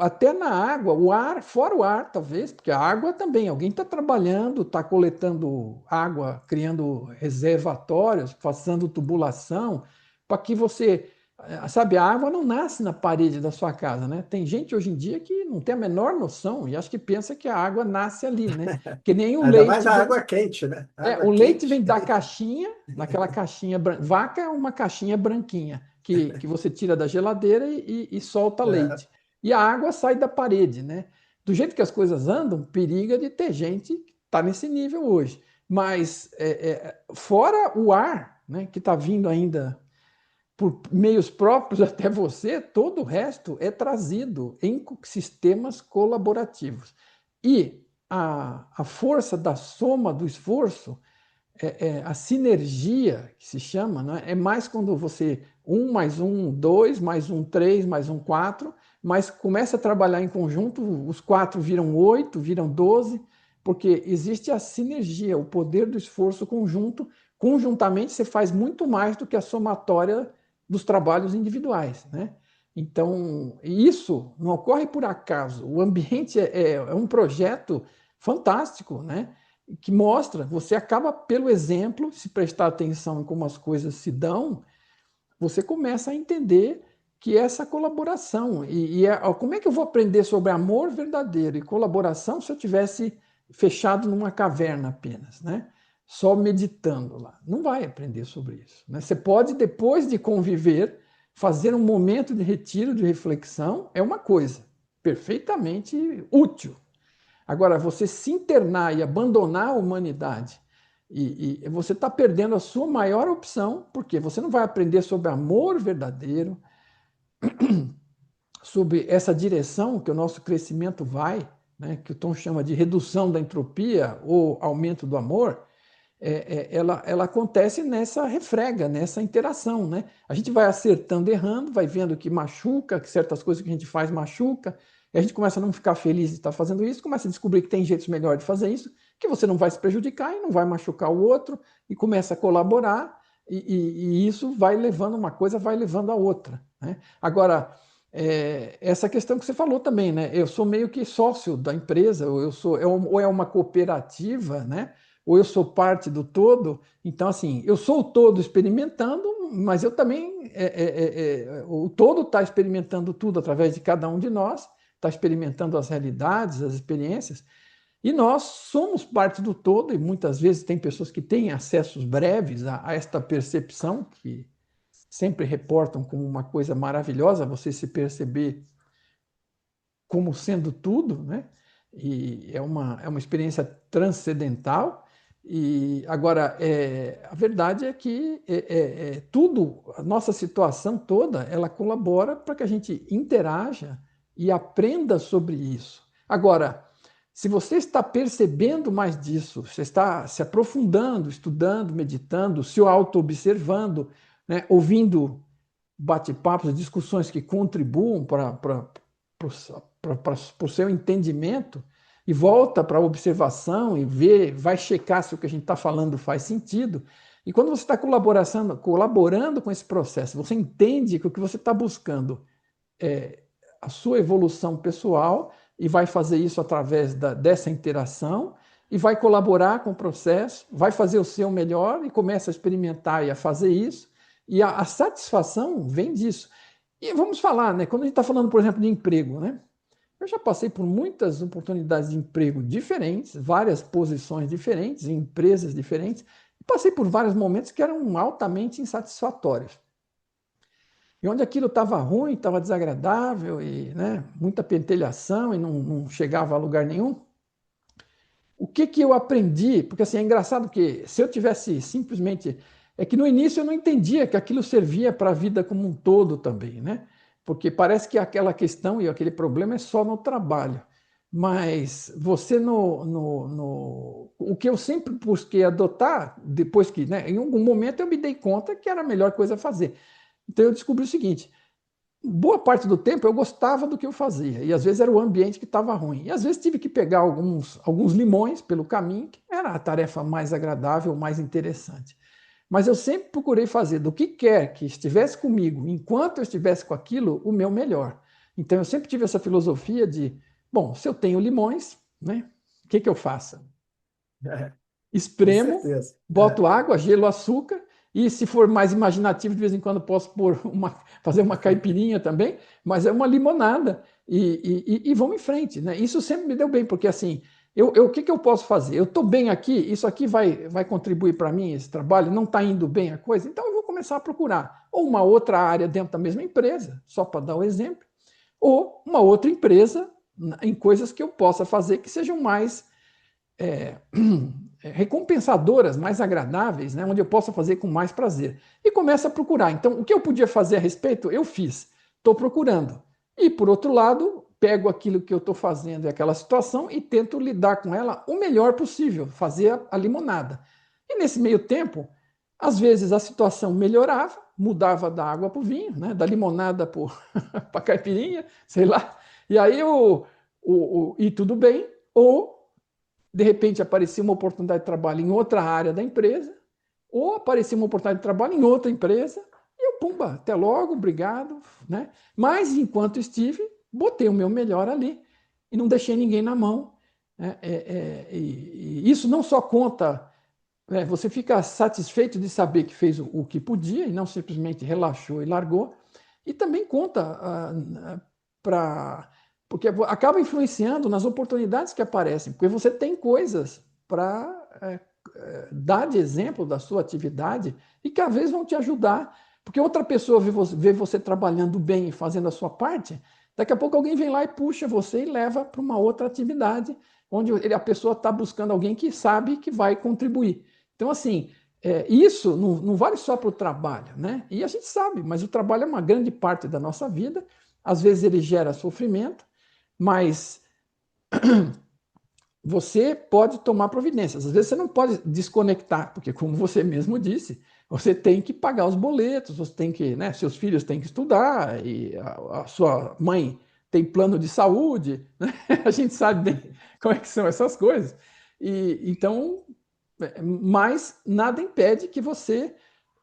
Speaker 1: até na água, o ar, fora o ar, talvez, porque a água também, alguém está trabalhando, está coletando água, criando reservatórios, fazendo tubulação, para que você. Sabe, a água não nasce na parede da sua casa, né? Tem gente hoje em dia que não tem a menor noção e acha que pensa que a água nasce ali, né? Que nem o
Speaker 2: Ainda mais
Speaker 1: leite
Speaker 2: a
Speaker 1: vem.
Speaker 2: água quente, né? Água
Speaker 1: O leite
Speaker 2: quente.
Speaker 1: vem da caixinha, naquela caixinha branca. Vaca é uma caixinha branquinha que você tira da geladeira e solta
Speaker 2: É,
Speaker 1: leite. E a água sai da parede, né? Do jeito que as coisas andam, periga de ter gente que está nesse nível hoje. Mas fora o ar, né, que está vindo ainda por meios próprios até você, todo o resto é trazido em sistemas colaborativos. E a força da soma do esforço, a sinergia, que se chama, né? É mais quando você, um mais um, dois, mais um, três, mais um, quatro, mas começa a trabalhar em conjunto, os quatro viram oito, viram 12, porque existe a sinergia, o poder do esforço conjunto. Conjuntamente, você faz muito mais do que a somatória dos trabalhos individuais, né? Então, isso não ocorre por acaso. O ambiente é um projeto fantástico, né? Que mostra, você acaba pelo exemplo, se prestar atenção em como as coisas se dão, você começa a entender que essa colaboração, como é que eu vou aprender sobre amor verdadeiro e colaboração se eu tivesse fechado numa caverna apenas, né? Só meditando lá. Não vai aprender sobre isso, né? Você pode, depois de conviver, fazer um momento de retiro, de reflexão, é uma coisa perfeitamente útil. Agora, você se internar e abandonar a humanidade, e você está perdendo a sua maior opção, porque você não vai aprender sobre amor verdadeiro, sobre essa direção que o nosso crescimento vai, né, que o Tom chama de redução da entropia ou aumento do amor. Ela acontece nessa refrega, nessa interação, né? A gente vai acertando, errando, vai vendo que machuca, que certas coisas que a gente faz machuca, e a gente começa a não ficar feliz de estar fazendo isso, começa a descobrir que tem jeitos melhores de fazer isso, que você não vai se prejudicar e não vai machucar o outro, e começa a colaborar, e isso vai levando uma coisa, vai levando a outra, né? Agora, essa questão que você falou também, né? Eu sou meio que sócio da empresa, ou é uma cooperativa, né? ou eu sou parte do todo. Então, assim, eu sou o todo experimentando, mas eu também, o todo está experimentando tudo através de cada um de nós, está experimentando as realidades, as experiências, e nós somos parte do todo, e muitas vezes tem pessoas que têm acessos breves a esta percepção, que sempre reportam como uma coisa maravilhosa, você se perceber como sendo tudo, né? E é uma experiência transcendental. E agora, a verdade é que tudo, a nossa situação toda, ela colabora para que a gente interaja e aprenda sobre isso. Agora, se você está percebendo mais disso, você está se aprofundando, estudando, meditando, se auto-observando, né, ouvindo bate-papos, discussões que contribuam para o seu entendimento, e volta para a observação e vê, vai checar se o que a gente está falando faz sentido. E quando você está colaborando com esse processo, você entende que o que você está buscando é a sua evolução pessoal, e vai fazer isso através dessa interação, e vai colaborar com o processo, vai fazer o seu melhor e começa a experimentar e a fazer isso, e a satisfação vem disso. E vamos falar, né? Quando a gente está falando, por exemplo, de emprego, né? Eu já passei por muitas oportunidades de emprego diferentes, várias posições diferentes, em empresas diferentes, e passei por vários momentos que eram altamente insatisfatórios. E onde aquilo estava ruim, estava desagradável, e né, muita pentelhação e não chegava a lugar nenhum. O que eu aprendi? Porque assim, é engraçado que se eu tivesse simplesmente... É que no início eu não entendia que aquilo servia para a vida como um todo também, né? Porque parece que aquela questão e aquele problema é só no trabalho. Mas você o que eu sempre busquei adotar, depois que, né, em algum momento eu me dei conta que era a melhor coisa a fazer. Então eu descobri o seguinte: boa parte do tempo eu gostava do que eu fazia, e às vezes era o ambiente que estava ruim. E às vezes tive que pegar alguns limões pelo caminho, que era a tarefa mais agradável, mais interessante. Mas eu sempre procurei fazer do que quer que estivesse comigo, enquanto eu estivesse com aquilo, o meu melhor. Então eu sempre tive essa filosofia de, bom, se eu tenho limões, né, o que eu faço?
Speaker 2: Com
Speaker 1: Espremo,
Speaker 2: certeza.
Speaker 1: boto água, gelo, açúcar, e se for mais imaginativo, de vez em quando posso fazer uma caipirinha também, mas é uma limonada, e vamos em frente, né? Isso sempre me deu bem, porque assim, o que eu posso fazer? Eu estou bem aqui, isso aqui vai contribuir para mim, esse trabalho, não está indo bem a coisa, então eu vou começar a procurar ou uma outra área dentro da mesma empresa, só para dar o exemplo, ou uma outra empresa em coisas que eu possa fazer que sejam mais é, recompensadoras, mais agradáveis, né, onde eu possa fazer com mais prazer. E começa a procurar. Então, o que eu podia fazer a respeito, eu fiz. Estou procurando. E, por outro lado, pego aquilo que eu estou fazendo e aquela situação e tento lidar com ela o melhor possível, fazer a limonada. E nesse meio tempo, às vezes a situação melhorava, mudava da água para o vinho, né, da limonada para a caipirinha, sei lá. E aí e tudo bem, ou de repente aparecia uma oportunidade de trabalho em outra área da empresa, ou aparecia uma oportunidade de trabalho em outra empresa, e eu, pumba, até logo, obrigado, né? Mas enquanto estive, botei o meu melhor ali e não deixei ninguém na mão. Né? E isso não só conta, né? Você fica satisfeito de saber que fez o que podia e não simplesmente relaxou e largou, e também conta para porque acaba influenciando nas oportunidades que aparecem, porque você tem coisas para dar de exemplo da sua atividade e que às vezes vão te ajudar, porque outra pessoa vê você trabalhando bem e fazendo a sua parte, daqui a pouco alguém vem lá e puxa você e leva para uma outra atividade, onde a pessoa está buscando alguém que sabe que vai contribuir. Então, assim, isso não vale só para o trabalho, né? E a gente sabe, mas o trabalho é uma grande parte da nossa vida, às vezes ele gera sofrimento, mas você pode tomar providências. Às vezes você não pode desconectar, porque, como você mesmo disse, você tem que pagar os boletos, você tem que, né, seus filhos têm que estudar, e a sua mãe tem plano de saúde, né? A gente sabe bem como é que são essas coisas. E então, mas nada impede que você,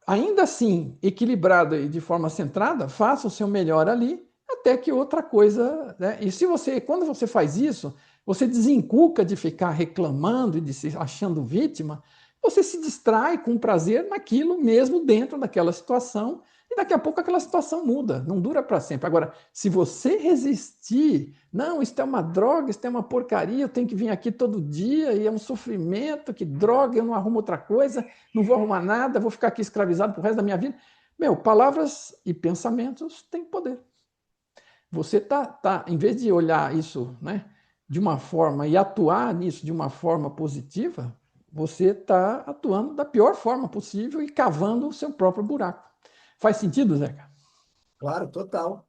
Speaker 1: ainda assim, equilibrado e de forma centrada, faça o seu melhor ali, até que outra coisa, né? E se você, quando você faz isso, Você desencuca de ficar reclamando e de se achando vítima, você se distrai com prazer naquilo mesmo dentro daquela situação e daqui a pouco aquela situação muda, não dura para sempre. Agora, se você resistir, não, isso é uma droga, isso é uma porcaria, eu tenho que vir aqui todo dia e é um sofrimento, que droga, eu não arrumo outra coisa, não vou arrumar nada, vou ficar aqui escravizado pro resto da minha vida. Meu, palavras e pensamentos têm poder. Você em vez de olhar isso, né, de uma forma e atuar nisso de uma forma positiva, você está atuando da pior forma possível e cavando o seu próprio buraco. Faz sentido, Zeca?
Speaker 2: Claro, total.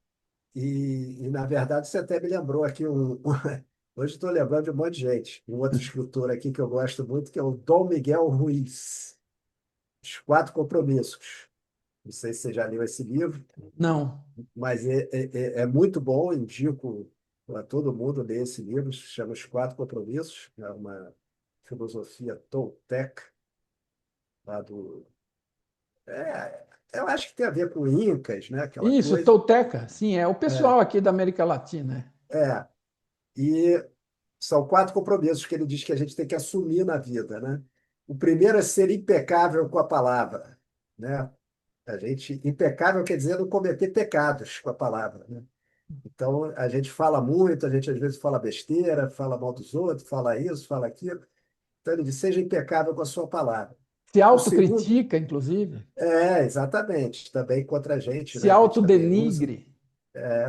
Speaker 2: Na verdade, você até me lembrou aqui hoje estou lembrando de um monte de gente. Um outro escritor aqui que eu gosto muito, que é o Dom Miguel Ruiz, Os Quatro Compromissos. Não sei se você já leu esse livro,
Speaker 1: Não.
Speaker 2: mas é muito bom, indico para todo mundo ler esse livro, se chama Os Quatro Compromissos, é uma filosofia tolteca, lá do... eu acho que tem a ver com Incas, né? Aquela
Speaker 1: Isso,
Speaker 2: coisa.
Speaker 1: Tolteca, sim, é o
Speaker 2: É,
Speaker 1: pessoal aqui da América Latina.
Speaker 2: é. E são quatro compromissos que ele diz que a gente tem que assumir na vida, né? O primeiro é ser impecável com a palavra, né? A gente, impecável quer dizer não cometer pecados com a palavra, né? Então, a gente fala muito, a gente às vezes fala besteira, fala mal dos outros, fala isso, fala aquilo. Então, ele diz, seja impecável com a sua palavra.
Speaker 1: Se
Speaker 2: O segundo,
Speaker 1: autocritica, inclusive,
Speaker 2: exatamente, também contra a gente,
Speaker 1: se
Speaker 2: né? A gente também usa,
Speaker 1: autodenigre.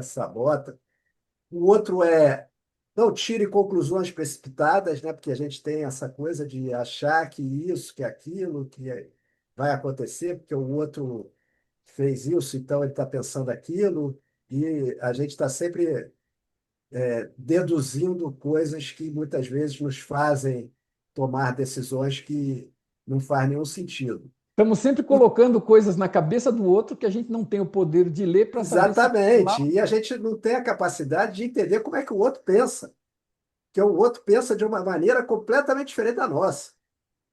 Speaker 2: sabota. O outro é não tire conclusões precipitadas, né? Porque a gente tem essa coisa de achar que isso, que aquilo, vai acontecer, porque o outro fez isso, então ele está pensando aquilo, e a gente está sempre deduzindo coisas que muitas vezes nos fazem tomar decisões que não faz nenhum sentido.
Speaker 1: Estamos sempre
Speaker 2: O-
Speaker 1: colocando coisas na cabeça do outro que a gente não tem o poder de ler para saber se aquilo lá.
Speaker 2: Exatamente, e a gente não tem a capacidade de entender como é que o outro pensa, que o outro pensa de uma maneira completamente diferente da nossa,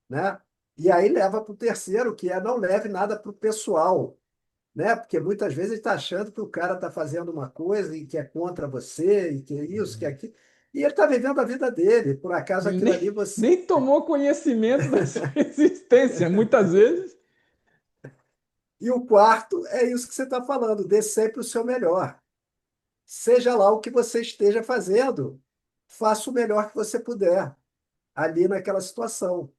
Speaker 2: né? E aí leva para o terceiro, que é não leve nada para o pessoal, né? Porque muitas vezes ele está achando que o cara está fazendo uma coisa e que é contra você, e que é isso, que é aquilo, e ele está vivendo a vida dele. Por acaso
Speaker 1: Ele
Speaker 2: aquilo ali você.
Speaker 1: nem tomou conhecimento da sua existência, muitas vezes.
Speaker 2: E o quarto é isso que você está falando, dê sempre o seu melhor. Seja lá o que você esteja fazendo, faça o melhor que você puder ali naquela situação.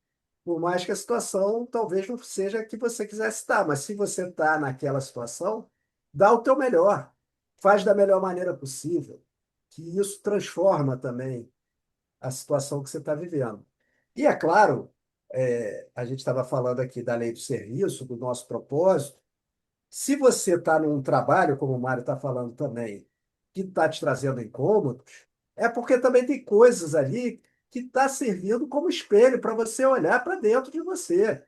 Speaker 2: Por mais que a situação talvez não seja a que você quisesse estar, mas se você está naquela situação, dá o teu melhor, faz da melhor maneira possível, que isso transforma também a situação que você está vivendo. E é claro, a gente estava falando aqui da lei do serviço, do nosso propósito. Se você está num trabalho, como o Mário está falando também, que está te trazendo incômodos, é porque também tem coisas ali que está servindo como espelho para você olhar para dentro de você.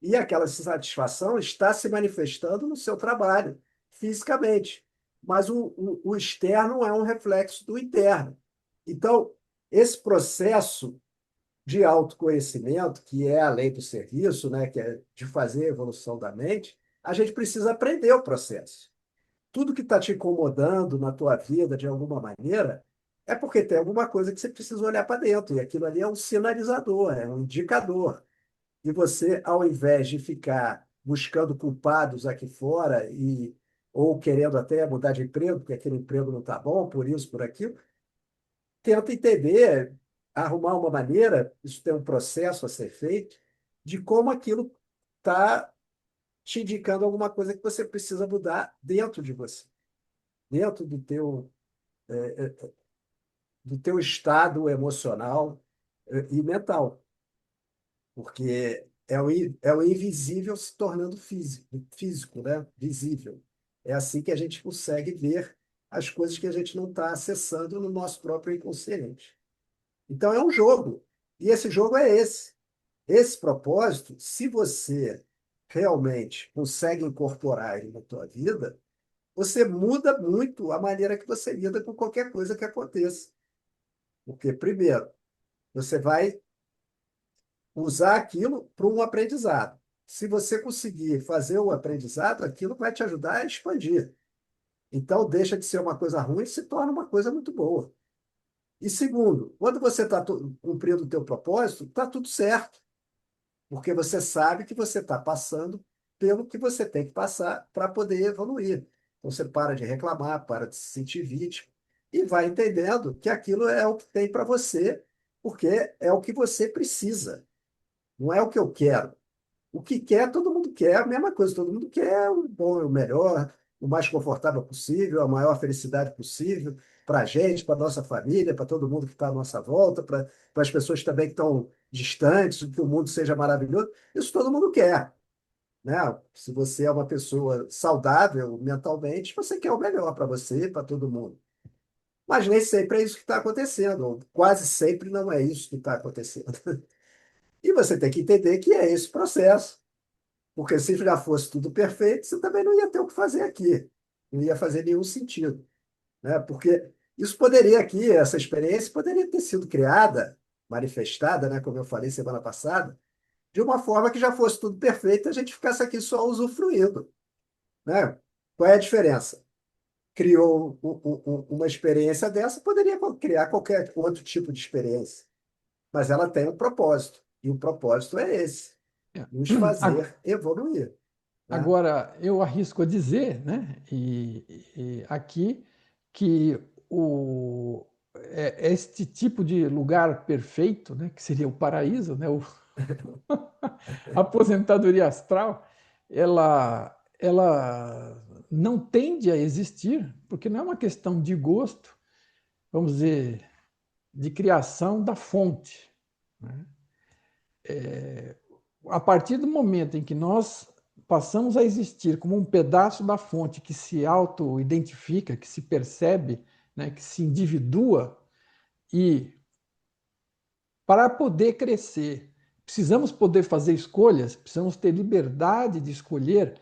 Speaker 2: E aquela satisfação está se manifestando no seu trabalho, fisicamente. Mas o externo é um reflexo do interno. Então, esse processo de autoconhecimento, que é a lei do serviço, né, que é de fazer a evolução da mente, a gente precisa aprender o processo. Tudo que está te incomodando na tua vida de alguma maneira é porque tem alguma coisa que você precisa olhar para dentro. E aquilo ali é um sinalizador, é um indicador. E você, ao invés de ficar buscando culpados aqui fora ou querendo até mudar de emprego, porque aquele emprego não está bom, por isso, por aquilo, tenta entender, arrumar uma maneira, isso tem um processo a ser feito, de como aquilo está te indicando alguma coisa que você precisa mudar dentro de você, dentro do teu estado emocional e mental, porque é o invisível se tornando físico, físico, né? Visível. É assim que a gente consegue ver as coisas que a gente não está acessando no nosso próprio inconsciente. Então é um jogo. E esse jogo é esse. Esse propósito, se você realmente consegue incorporar ele na tua vida, você muda muito a maneira que você lida com qualquer coisa que aconteça. Porque, primeiro, você vai usar aquilo para um aprendizado. Se você conseguir fazer o aprendizado, aquilo vai te ajudar a expandir. Então, deixa de ser uma coisa ruim e se torna uma coisa muito boa. E segundo, quando você está cumprindo o teu propósito, está tudo certo, porque você sabe que você está passando pelo que você tem que passar para poder evoluir. Então você para de reclamar, para de se sentir vítima e vai entendendo que aquilo é o que tem para você, porque é o que você precisa, não é o que eu quero. O que quer, todo mundo quer a mesma coisa, todo mundo quer o bom, o melhor, o mais confortável possível, a maior felicidade possível para a gente, para a nossa família, para todo mundo que está à nossa volta, para as pessoas também que estão distantes, que o mundo seja maravilhoso. Isso todo mundo quer, né? Se você é uma pessoa saudável mentalmente, você quer o melhor para você e para todo mundo. Mas nem sempre é isso que está acontecendo, ou quase sempre não é isso que está acontecendo. E você tem que entender que é esse processo. Porque se já fosse tudo perfeito, você também não ia ter o que fazer aqui. Não ia fazer nenhum sentido, né? Porque isso poderia aqui, essa experiência poderia ter sido criada, manifestada, né, como eu falei semana passada, de uma forma que já fosse tudo perfeito e a gente ficasse aqui só usufruindo, né? Qual é a diferença? Criou uma experiência dessa, poderia criar qualquer outro tipo de experiência, mas ela tem um propósito, e o propósito é esse,
Speaker 1: É.
Speaker 2: nos fazer evoluir, né?
Speaker 1: Agora, eu arrisco a dizer, né, e aqui, que este tipo de lugar perfeito, né, que seria o paraíso, né, a aposentadoria astral, ela não tende a existir, porque não é uma questão de gosto, vamos dizer, de criação da fonte, né? A partir do momento em que nós passamos a existir como um pedaço da fonte que se auto-identifica, que se percebe, né, que se individua, e para poder crescer, precisamos poder fazer escolhas, precisamos ter liberdade de escolher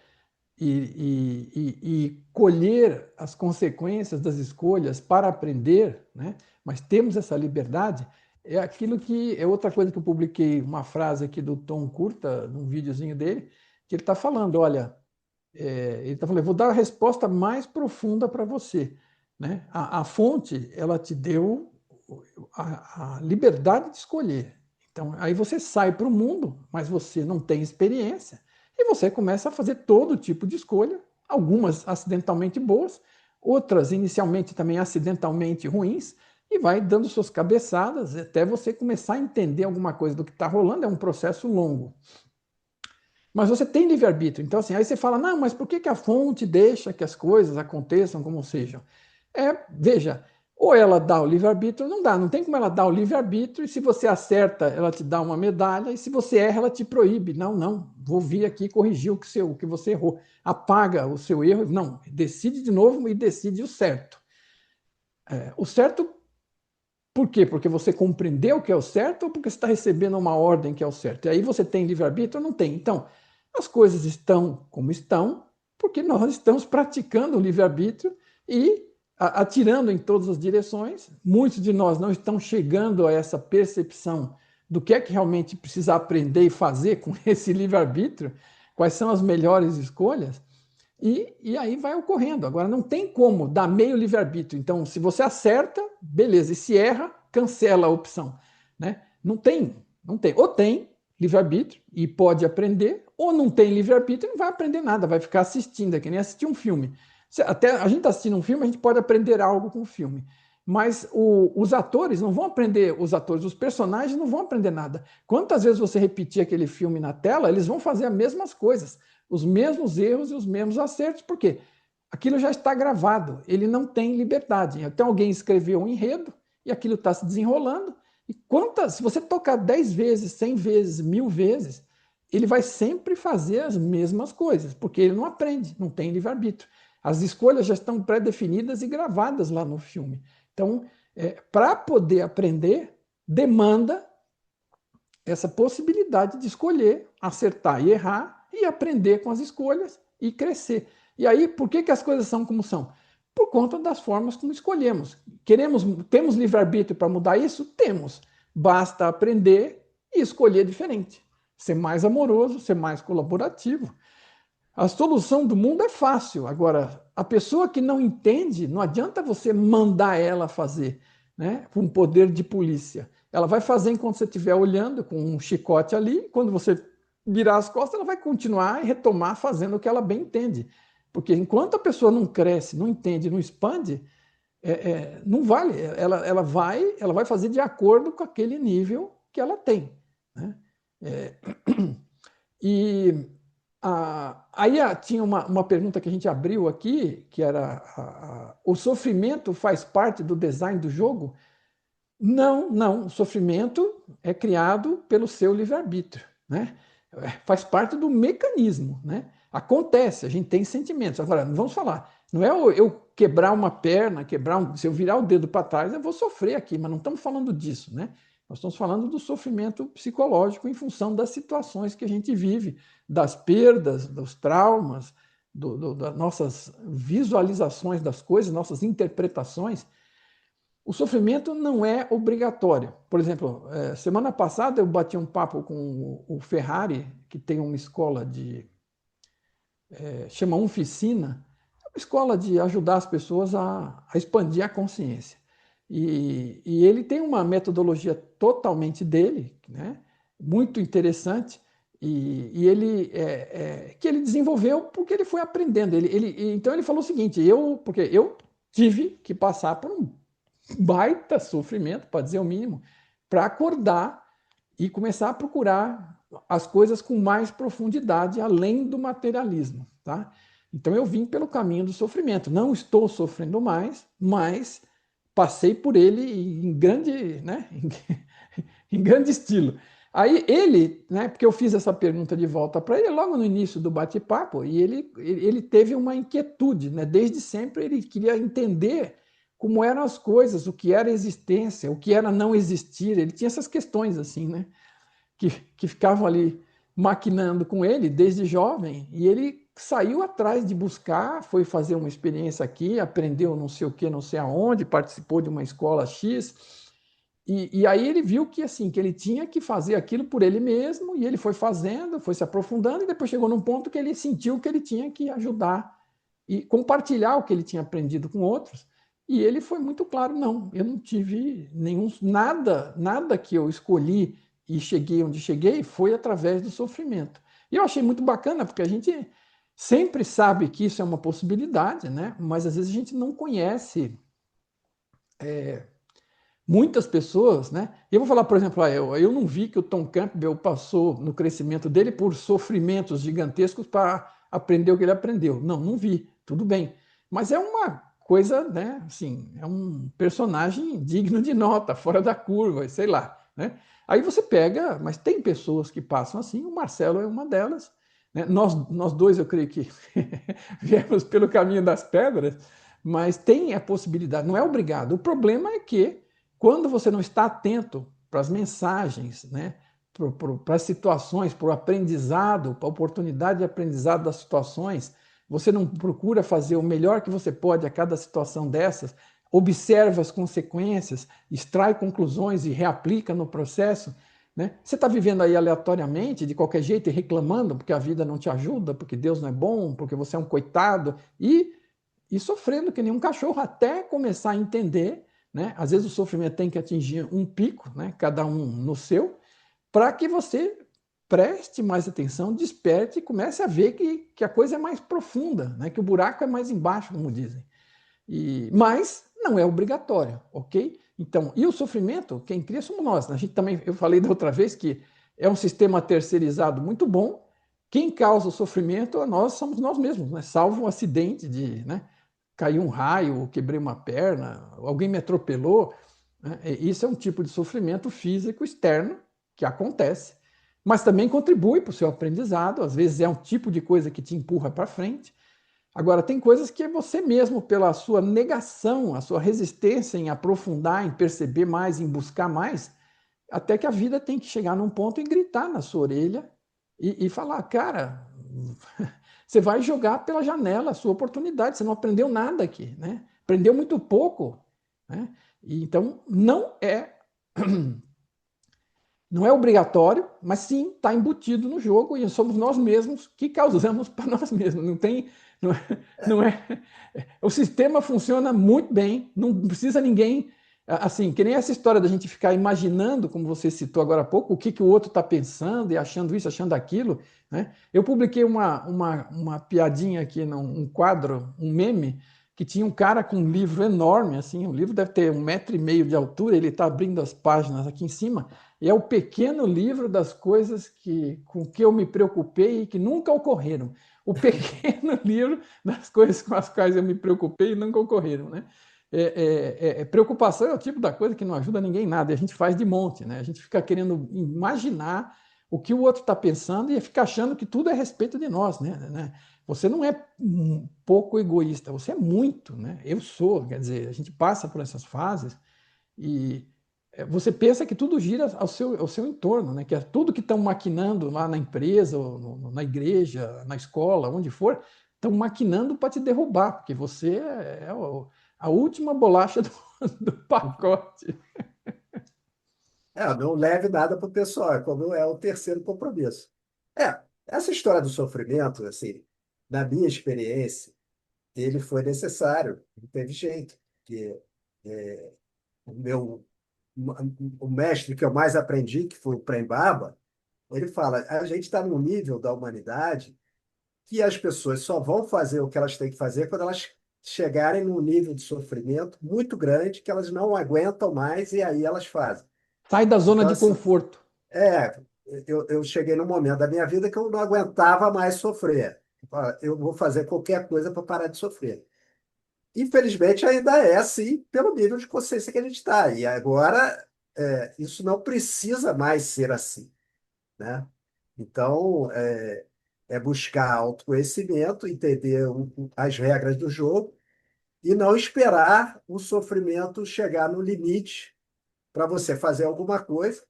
Speaker 1: e colher as consequências das escolhas para aprender, né? Mas temos essa liberdade. É aquilo que é outra coisa que eu publiquei, uma frase aqui do Tom Curta, num videozinho dele, que ele está falando, olha, ele está falando, eu vou dar a resposta mais profunda para você, né? A fonte, ela te deu a liberdade de escolher. Então, aí você sai para o mundo, mas você não tem experiência, e você começa a fazer todo tipo de escolha, algumas acidentalmente boas, outras inicialmente também acidentalmente ruins, e vai dando suas cabeçadas até você começar a entender alguma coisa do que está rolando. É um processo longo. Mas você tem livre-arbítrio. Então, assim, aí você fala, não, mas por que, que a fonte deixa que as coisas aconteçam como sejam? Veja, ou ela dá o livre-arbítrio, não dá, não tem como ela dar o livre-arbítrio, e se você acerta, ela te dá uma medalha, e se você erra, ela te proíbe. Não, não, vou vir aqui corrigir o que você errou. Apaga o seu erro, não, decide de novo e decide o certo. O certo, por quê? Porque você compreendeu o que é o certo ou porque você está recebendo uma ordem que é o certo? E aí você tem livre-arbítrio ou não tem? Então, as coisas estão como estão porque nós estamos praticando o livre-arbítrio e atirando em todas as direções. Muitos de nós não estão chegando a essa percepção do que é que realmente precisa aprender e fazer com esse livre-arbítrio, quais são as melhores escolhas, e aí vai ocorrendo. Agora, não tem como dar meio livre-arbítrio. Então, se você acerta, beleza. E se erra, cancela a opção, né? Não tem, não tem. Ou tem livre-arbítrio e pode aprender, ou não tem livre-arbítrio e não vai aprender nada, vai ficar assistindo, é que nem assistir um filme. Até a gente está assistindo um filme, a gente pode aprender algo com o filme. Mas os atores não vão aprender, os personagens não vão aprender nada. Quantas vezes você repetir aquele filme na tela, eles vão fazer as mesmas coisas, os mesmos erros e os mesmos acertos. Por quê? Aquilo já está gravado, ele não tem liberdade. Então alguém escreveu um enredo e aquilo está se desenrolando. E se você tocar 10 vezes, 100 vezes, 1000 vezes, ele vai sempre fazer as mesmas coisas, porque ele não aprende, não tem livre-arbítrio. As escolhas já estão pré-definidas e gravadas lá no filme. Então, para poder aprender, demanda essa possibilidade de escolher, acertar e errar, e aprender com as escolhas e crescer. E aí, por que, que as coisas são como são? Por conta das formas como escolhemos. Temos livre-arbítrio para mudar isso? Temos. Basta aprender e escolher diferente. Ser mais amoroso, ser mais colaborativo. A solução do mundo é fácil. Agora, a pessoa que não entende, não adianta você mandar ela fazer. né, com poder de polícia. Ela vai fazer enquanto você estiver olhando com um chicote ali, quando você virar as costas, ela vai continuar e retomar fazendo o que ela bem entende. Porque enquanto a pessoa não cresce, não entende, não expande, não vale. Ela vai fazer de acordo com aquele nível que ela tem. Né? É, e aí tinha uma pergunta que a gente abriu aqui, que era o sofrimento faz parte do design do jogo? Não, não. O sofrimento é criado pelo seu livre-arbítrio, né? Faz parte do mecanismo, né? Acontece, a gente tem sentimentos. Agora, vamos falar, não é eu quebrar uma perna, se eu virar o dedo para trás, eu vou sofrer aqui, mas não estamos falando disso, né? Nós estamos falando do sofrimento psicológico em função das situações que a gente vive, das perdas, dos traumas, das nossas visualizações das coisas, nossas interpretações. O sofrimento não é obrigatório. Por exemplo, semana passada eu bati um papo com o Ferrari, que tem uma escola chama Oficina, é uma escola de ajudar as pessoas a expandir a consciência. E ele tem uma metodologia totalmente dele, né? Muito interessante, e ele que ele desenvolveu porque ele foi aprendendo. Então ele falou o seguinte: porque eu tive que passar por um baita sofrimento, para dizer o mínimo, para acordar e começar a procurar as coisas com mais profundidade, além do materialismo. Tá? Então eu vim pelo caminho do sofrimento. Não estou sofrendo mais, mas passei por ele em grande, né, em grande estilo. Aí ele, né, porque eu fiz essa pergunta de volta para ele logo no início do bate-papo, e ele teve uma inquietude, né? Desde sempre ele queria entender como eram as coisas, o que era existência, o que era não existir. Ele tinha essas questões assim, né? Que ficavam ali maquinando com ele desde jovem, e ele saiu atrás de buscar, foi fazer uma experiência aqui, aprendeu não sei o que, não sei aonde, participou de uma escola X, e aí ele viu que assim que ele tinha que fazer aquilo por ele mesmo, e ele foi fazendo, foi se aprofundando, e depois chegou num ponto que ele sentiu que ele tinha que ajudar e compartilhar o que ele tinha aprendido com outros. E ele foi muito claro: não, eu não tive nada que eu escolhi e cheguei onde cheguei foi através do sofrimento. E eu achei muito bacana, porque a gente sempre sabe que isso é uma possibilidade, né? Mas às vezes a gente não conhece muitas pessoas, né? E eu vou falar, por exemplo, eu não vi que o Tom Campbell passou no crescimento dele por sofrimentos gigantescos para aprender o que ele aprendeu. Não, não vi. Tudo bem. Mas é uma coisa, né? Assim, é um personagem digno de nota, fora da curva, sei lá, né? Aí você pega, mas tem pessoas que passam assim, o Marcelo é uma delas, né? Nós dois, eu creio que viemos pelo caminho das pedras, mas tem a possibilidade, não é obrigado. O problema é que quando você não está atento para as mensagens, né, para as situações, para o aprendizado, para a oportunidade de aprendizado das situações, você não procura fazer o melhor que você pode a cada situação dessas, observa as consequências, extrai conclusões e reaplica no processo, né? Você está vivendo aí aleatoriamente, de qualquer jeito, e reclamando porque a vida não te ajuda, porque Deus não é bom, porque você é um coitado, e sofrendo que nem um cachorro até começar a entender, né? Às vezes o sofrimento tem que atingir um pico, né? Cada um no seu, para que você preste mais atenção, desperte e comece a ver que a coisa é mais profunda, né? Que o buraco é mais embaixo, como dizem. Mas não é obrigatório, ok? Então, e o sofrimento, quem cria somos nós. A gente também, eu falei da outra vez que é um sistema terceirizado muito bom. Quem causa o sofrimento, nós somos nós mesmos, né? Salvo um acidente de, né? Caiu um raio, quebrei uma perna, alguém me atropelou. Né? Isso é um tipo de sofrimento físico externo que acontece, mas também contribui para o seu aprendizado. Às vezes é um tipo de coisa que te empurra para frente. Agora, tem coisas que é você mesmo, pela sua negação, a sua resistência em aprofundar, em perceber mais, em buscar mais, até que a vida tem que chegar num ponto e gritar na sua orelha e falar: cara, você vai jogar pela janela a sua oportunidade, você não aprendeu nada aqui, né? Aprendeu muito pouco, né? E então não é obrigatório, mas sim está embutido no jogo e somos nós mesmos que causamos para nós mesmos. Não é, o sistema funciona muito bem, não precisa ninguém Assim, que nem essa história da gente ficar imaginando, como você citou agora há pouco, o que, que o outro está pensando e achando isso, achando aquilo, né? Eu publiquei uma piadinha aqui num quadro, um meme, que tinha um cara com um livro enorme, assim, o livro deve ter 1,5 metros de altura, ele está abrindo as páginas aqui em cima, e é o pequeno livro das coisas com que eu me preocupei e que nunca ocorreram. O pequeno livro das coisas com as quais eu me preocupei e nunca ocorreram, né? Preocupação é o tipo da coisa que não ajuda ninguém em nada, e a gente faz de monte, né? A gente fica querendo imaginar o que o outro está pensando e fica achando que tudo é a respeito de nós, né? Você não é um pouco egoísta, você é muito, né? Eu sou, quer dizer, a gente passa por essas fases e você pensa que tudo gira ao seu entorno, né? Que é tudo que estão maquinando lá na empresa, ou na igreja, na escola, onde for, estão maquinando para te derrubar, porque você é a última bolacha do pacote.
Speaker 2: Não leve nada para o pessoal, é como é o terceiro compromisso. Essa história do sofrimento, assim, na minha experiência, ele foi necessário, não teve jeito, porque é, o meu o mestre que eu mais aprendi, que foi o Prem Baba, ele fala, a gente está num nível da humanidade que as pessoas só vão fazer o que elas têm que fazer quando elas chegarem num nível de sofrimento muito grande que elas não aguentam mais e aí elas fazem.
Speaker 1: Sai da zona
Speaker 2: Então,
Speaker 1: de
Speaker 2: assim,
Speaker 1: conforto.
Speaker 2: é, eu cheguei num momento da minha vida que eu não aguentava mais sofrer. Eu vou fazer qualquer coisa para parar de sofrer. Infelizmente, ainda é assim, pelo nível de consciência que a gente está. E agora, isso não precisa mais ser assim, né? Então, é buscar autoconhecimento, entender as regras do jogo e não esperar o sofrimento chegar no limite para você fazer alguma coisa,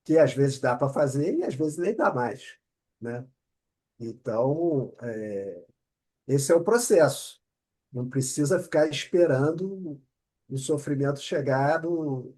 Speaker 2: que às vezes dá para fazer e às vezes nem dá mais, né? Então, esse é o processo. Não precisa ficar esperando o sofrimento chegar no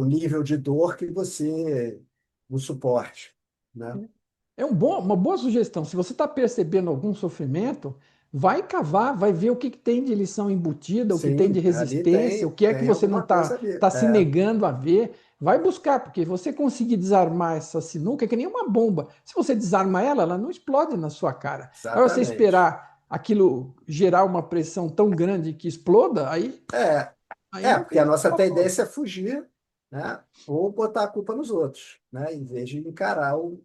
Speaker 2: nível de dor que você não suporte, né?
Speaker 1: Uma boa sugestão. Se você está percebendo algum sofrimento, vai cavar, vai ver o que tem de lição embutida, o que tem de
Speaker 2: Sim, ali
Speaker 1: resistência, o que é que
Speaker 2: tem
Speaker 1: você não
Speaker 2: alguma
Speaker 1: está
Speaker 2: coisa ali.
Speaker 1: tá se negando a ver. Vai buscar, porque você conseguir desarmar essa sinuca é que nem uma bomba. Se você desarma ela, ela não explode na sua cara. Agora, você
Speaker 2: Exatamente.
Speaker 1: esperar aquilo gerar uma pressão tão grande que exploda,
Speaker 2: É,
Speaker 1: aí não
Speaker 2: porque a
Speaker 1: tem
Speaker 2: nossa
Speaker 1: escapatória.
Speaker 2: tendência é fugir, né? Ou botar a culpa nos outros, né? Em vez de encarar o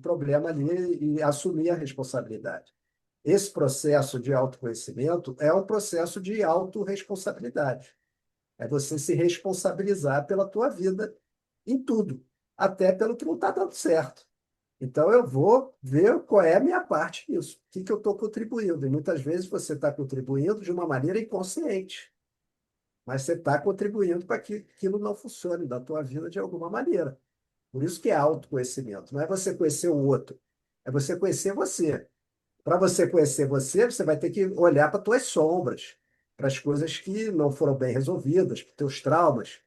Speaker 2: problema ali e assumir a responsabilidade. Esse processo de autoconhecimento é um processo de autorresponsabilidade. É você se responsabilizar pela tua vida em tudo, até pelo que não está dando certo. Então, eu vou ver qual é a minha parte nisso, o que que eu estou contribuindo. E muitas vezes você está contribuindo de uma maneira inconsciente, mas você está contribuindo para que aquilo não funcione na tua vida de alguma maneira. Por isso que é autoconhecimento. Não é você conhecer o outro, é você conhecer você. Para você conhecer você, você vai ter que olhar para as tuas sombras, para as coisas que não foram bem resolvidas, para os teus traumas,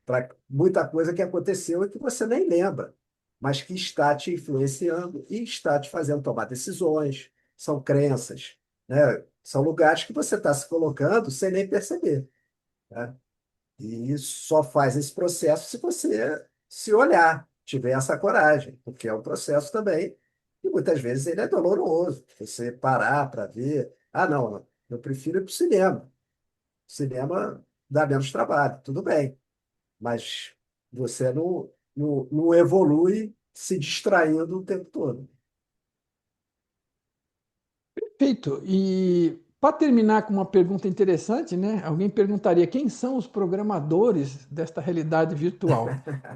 Speaker 2: para muita coisa que aconteceu e que você nem lembra, mas que está te influenciando e está te fazendo tomar decisões. São crenças, né? São lugares que você está se colocando sem nem perceber, né? E só faz esse processo se você se olhar, tiver essa coragem, porque é um processo também, e muitas vezes ele é doloroso. Você parar para ver, não, não, eu prefiro ir para o cinema. Cinema dá menos trabalho, tudo bem, mas você não evolui se distraindo o tempo todo.
Speaker 1: Perfeito. E para terminar com uma pergunta interessante, né? Alguém perguntaria quem são os programadores desta realidade virtual?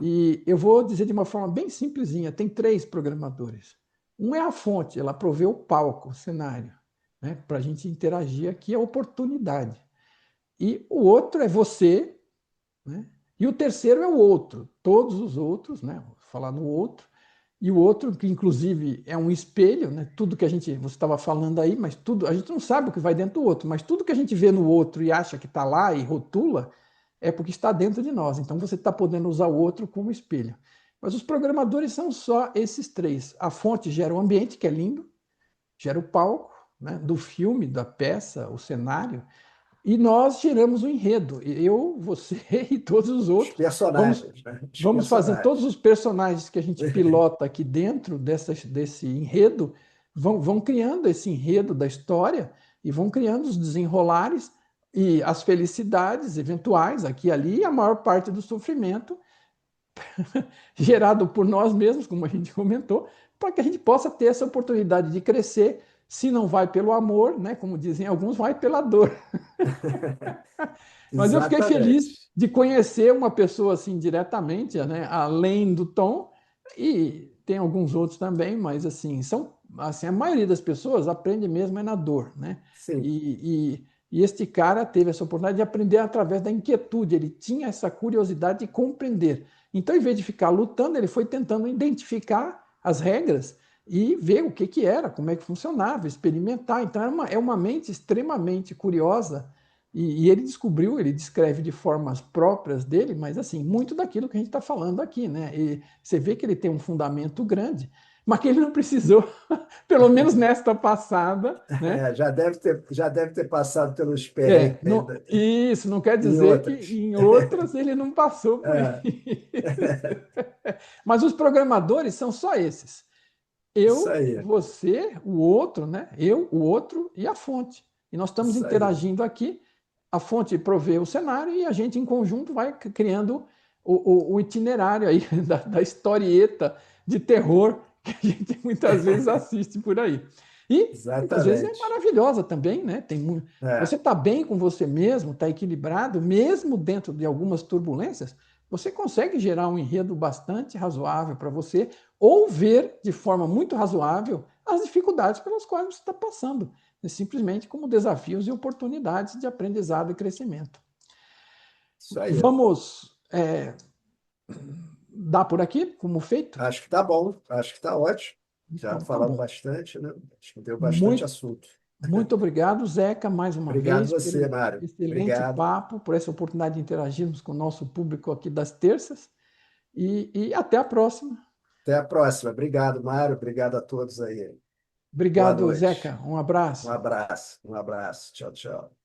Speaker 1: E eu vou dizer de uma forma bem simplesinha: tem três programadores. Um é a fonte, ela provê o palco, o cenário, né? Para a gente interagir aqui, a oportunidade. E o outro é você, né? E o terceiro é o outro, todos os outros, né? Vou falar no outro. E o outro, que inclusive é um espelho, né? Tudo que você estava falando aí, mas tudo, a gente não sabe o que vai dentro do outro, mas tudo que a gente vê no outro e acha que está lá e rotula, é porque está dentro de nós. Então você está podendo usar o outro como espelho. Mas os programadores são só esses três. A fonte gera o ambiente, que é lindo, gera o palco, né? Do filme, da peça, o cenário, E nós geramos o enredo. Eu, você e todos os
Speaker 2: Os
Speaker 1: outros. Vamos,
Speaker 2: personagens, né? Os
Speaker 1: vamos fazendo todos
Speaker 2: personagens.
Speaker 1: os personagens que a gente pilota aqui dentro desse enredo, vão criando esse enredo da história e vão criando os desenrolares e as felicidades eventuais aqui e ali, e a maior parte do sofrimento gerado por nós mesmos, como a gente comentou, para que a gente possa ter essa oportunidade de crescer. Se não vai pelo amor, né, como dizem alguns, vai pela dor. Mas eu fiquei feliz
Speaker 2: Exatamente.
Speaker 1: de conhecer uma pessoa assim diretamente, né, além do Tom, e tem alguns outros também, mas são assim, a maioria das pessoas aprende mesmo é na dor, né?
Speaker 2: Sim,
Speaker 1: E este cara teve essa oportunidade de aprender através da inquietude, ele tinha essa curiosidade de compreender. Então, em vez de ficar lutando, ele foi tentando identificar as regras e ver o que, que era, como é que funcionava, experimentar. Então, é uma mente extremamente curiosa e ele descobriu, ele descreve de formas próprias dele, mas assim, muito daquilo que a gente está falando aqui, né? E você vê que ele tem um fundamento grande, mas que ele não precisou, pelo menos nesta passada, né?
Speaker 2: já deve ter passado pelos perrengues
Speaker 1: Isso não quer
Speaker 2: em
Speaker 1: dizer que
Speaker 2: outras.
Speaker 1: em outras ele não passou por
Speaker 2: É,
Speaker 1: isso. Mas os programadores são só esses.
Speaker 2: isso
Speaker 1: Eu,
Speaker 2: aí,
Speaker 1: você, o outro, né? Eu, o outro e a fonte. E nós estamos
Speaker 2: isso aí.
Speaker 1: interagindo aqui. A fonte provê o cenário e a gente, em conjunto, vai criando o itinerário aí da historieta de terror que a gente muitas vezes assiste por aí. E muitas vezes é
Speaker 2: Exatamente.
Speaker 1: maravilhosa também, né? Você
Speaker 2: É,
Speaker 1: está bem com você mesmo, está equilibrado, mesmo dentro de algumas turbulências, você consegue gerar um enredo bastante razoável para você ou ver de forma muito razoável as dificuldades pelas quais você está passando, simplesmente como desafios e oportunidades de aprendizado e crescimento.
Speaker 2: isso aí.
Speaker 1: Vamos dar por aqui, como feito?
Speaker 2: Acho que tá bom, acho que tá ótimo. Já
Speaker 1: Então, tá
Speaker 2: falamos
Speaker 1: bom.
Speaker 2: bastante, né? Acho que deu bastante
Speaker 1: Muito,
Speaker 2: assunto.
Speaker 1: muito obrigado, Zeca, mais uma
Speaker 2: Obrigado
Speaker 1: vez,
Speaker 2: você,
Speaker 1: pelo
Speaker 2: Mário.
Speaker 1: excelente
Speaker 2: Obrigado.
Speaker 1: papo, por essa oportunidade de interagirmos com o nosso público aqui das terças. E até a próxima.
Speaker 2: Até a próxima. Obrigado, Mário. Obrigado a todos aí. Boa
Speaker 1: Obrigado,
Speaker 2: noite.
Speaker 1: Zeca. Um
Speaker 2: Um
Speaker 1: abraço.
Speaker 2: abraço. Um abraço. Tchau, tchau.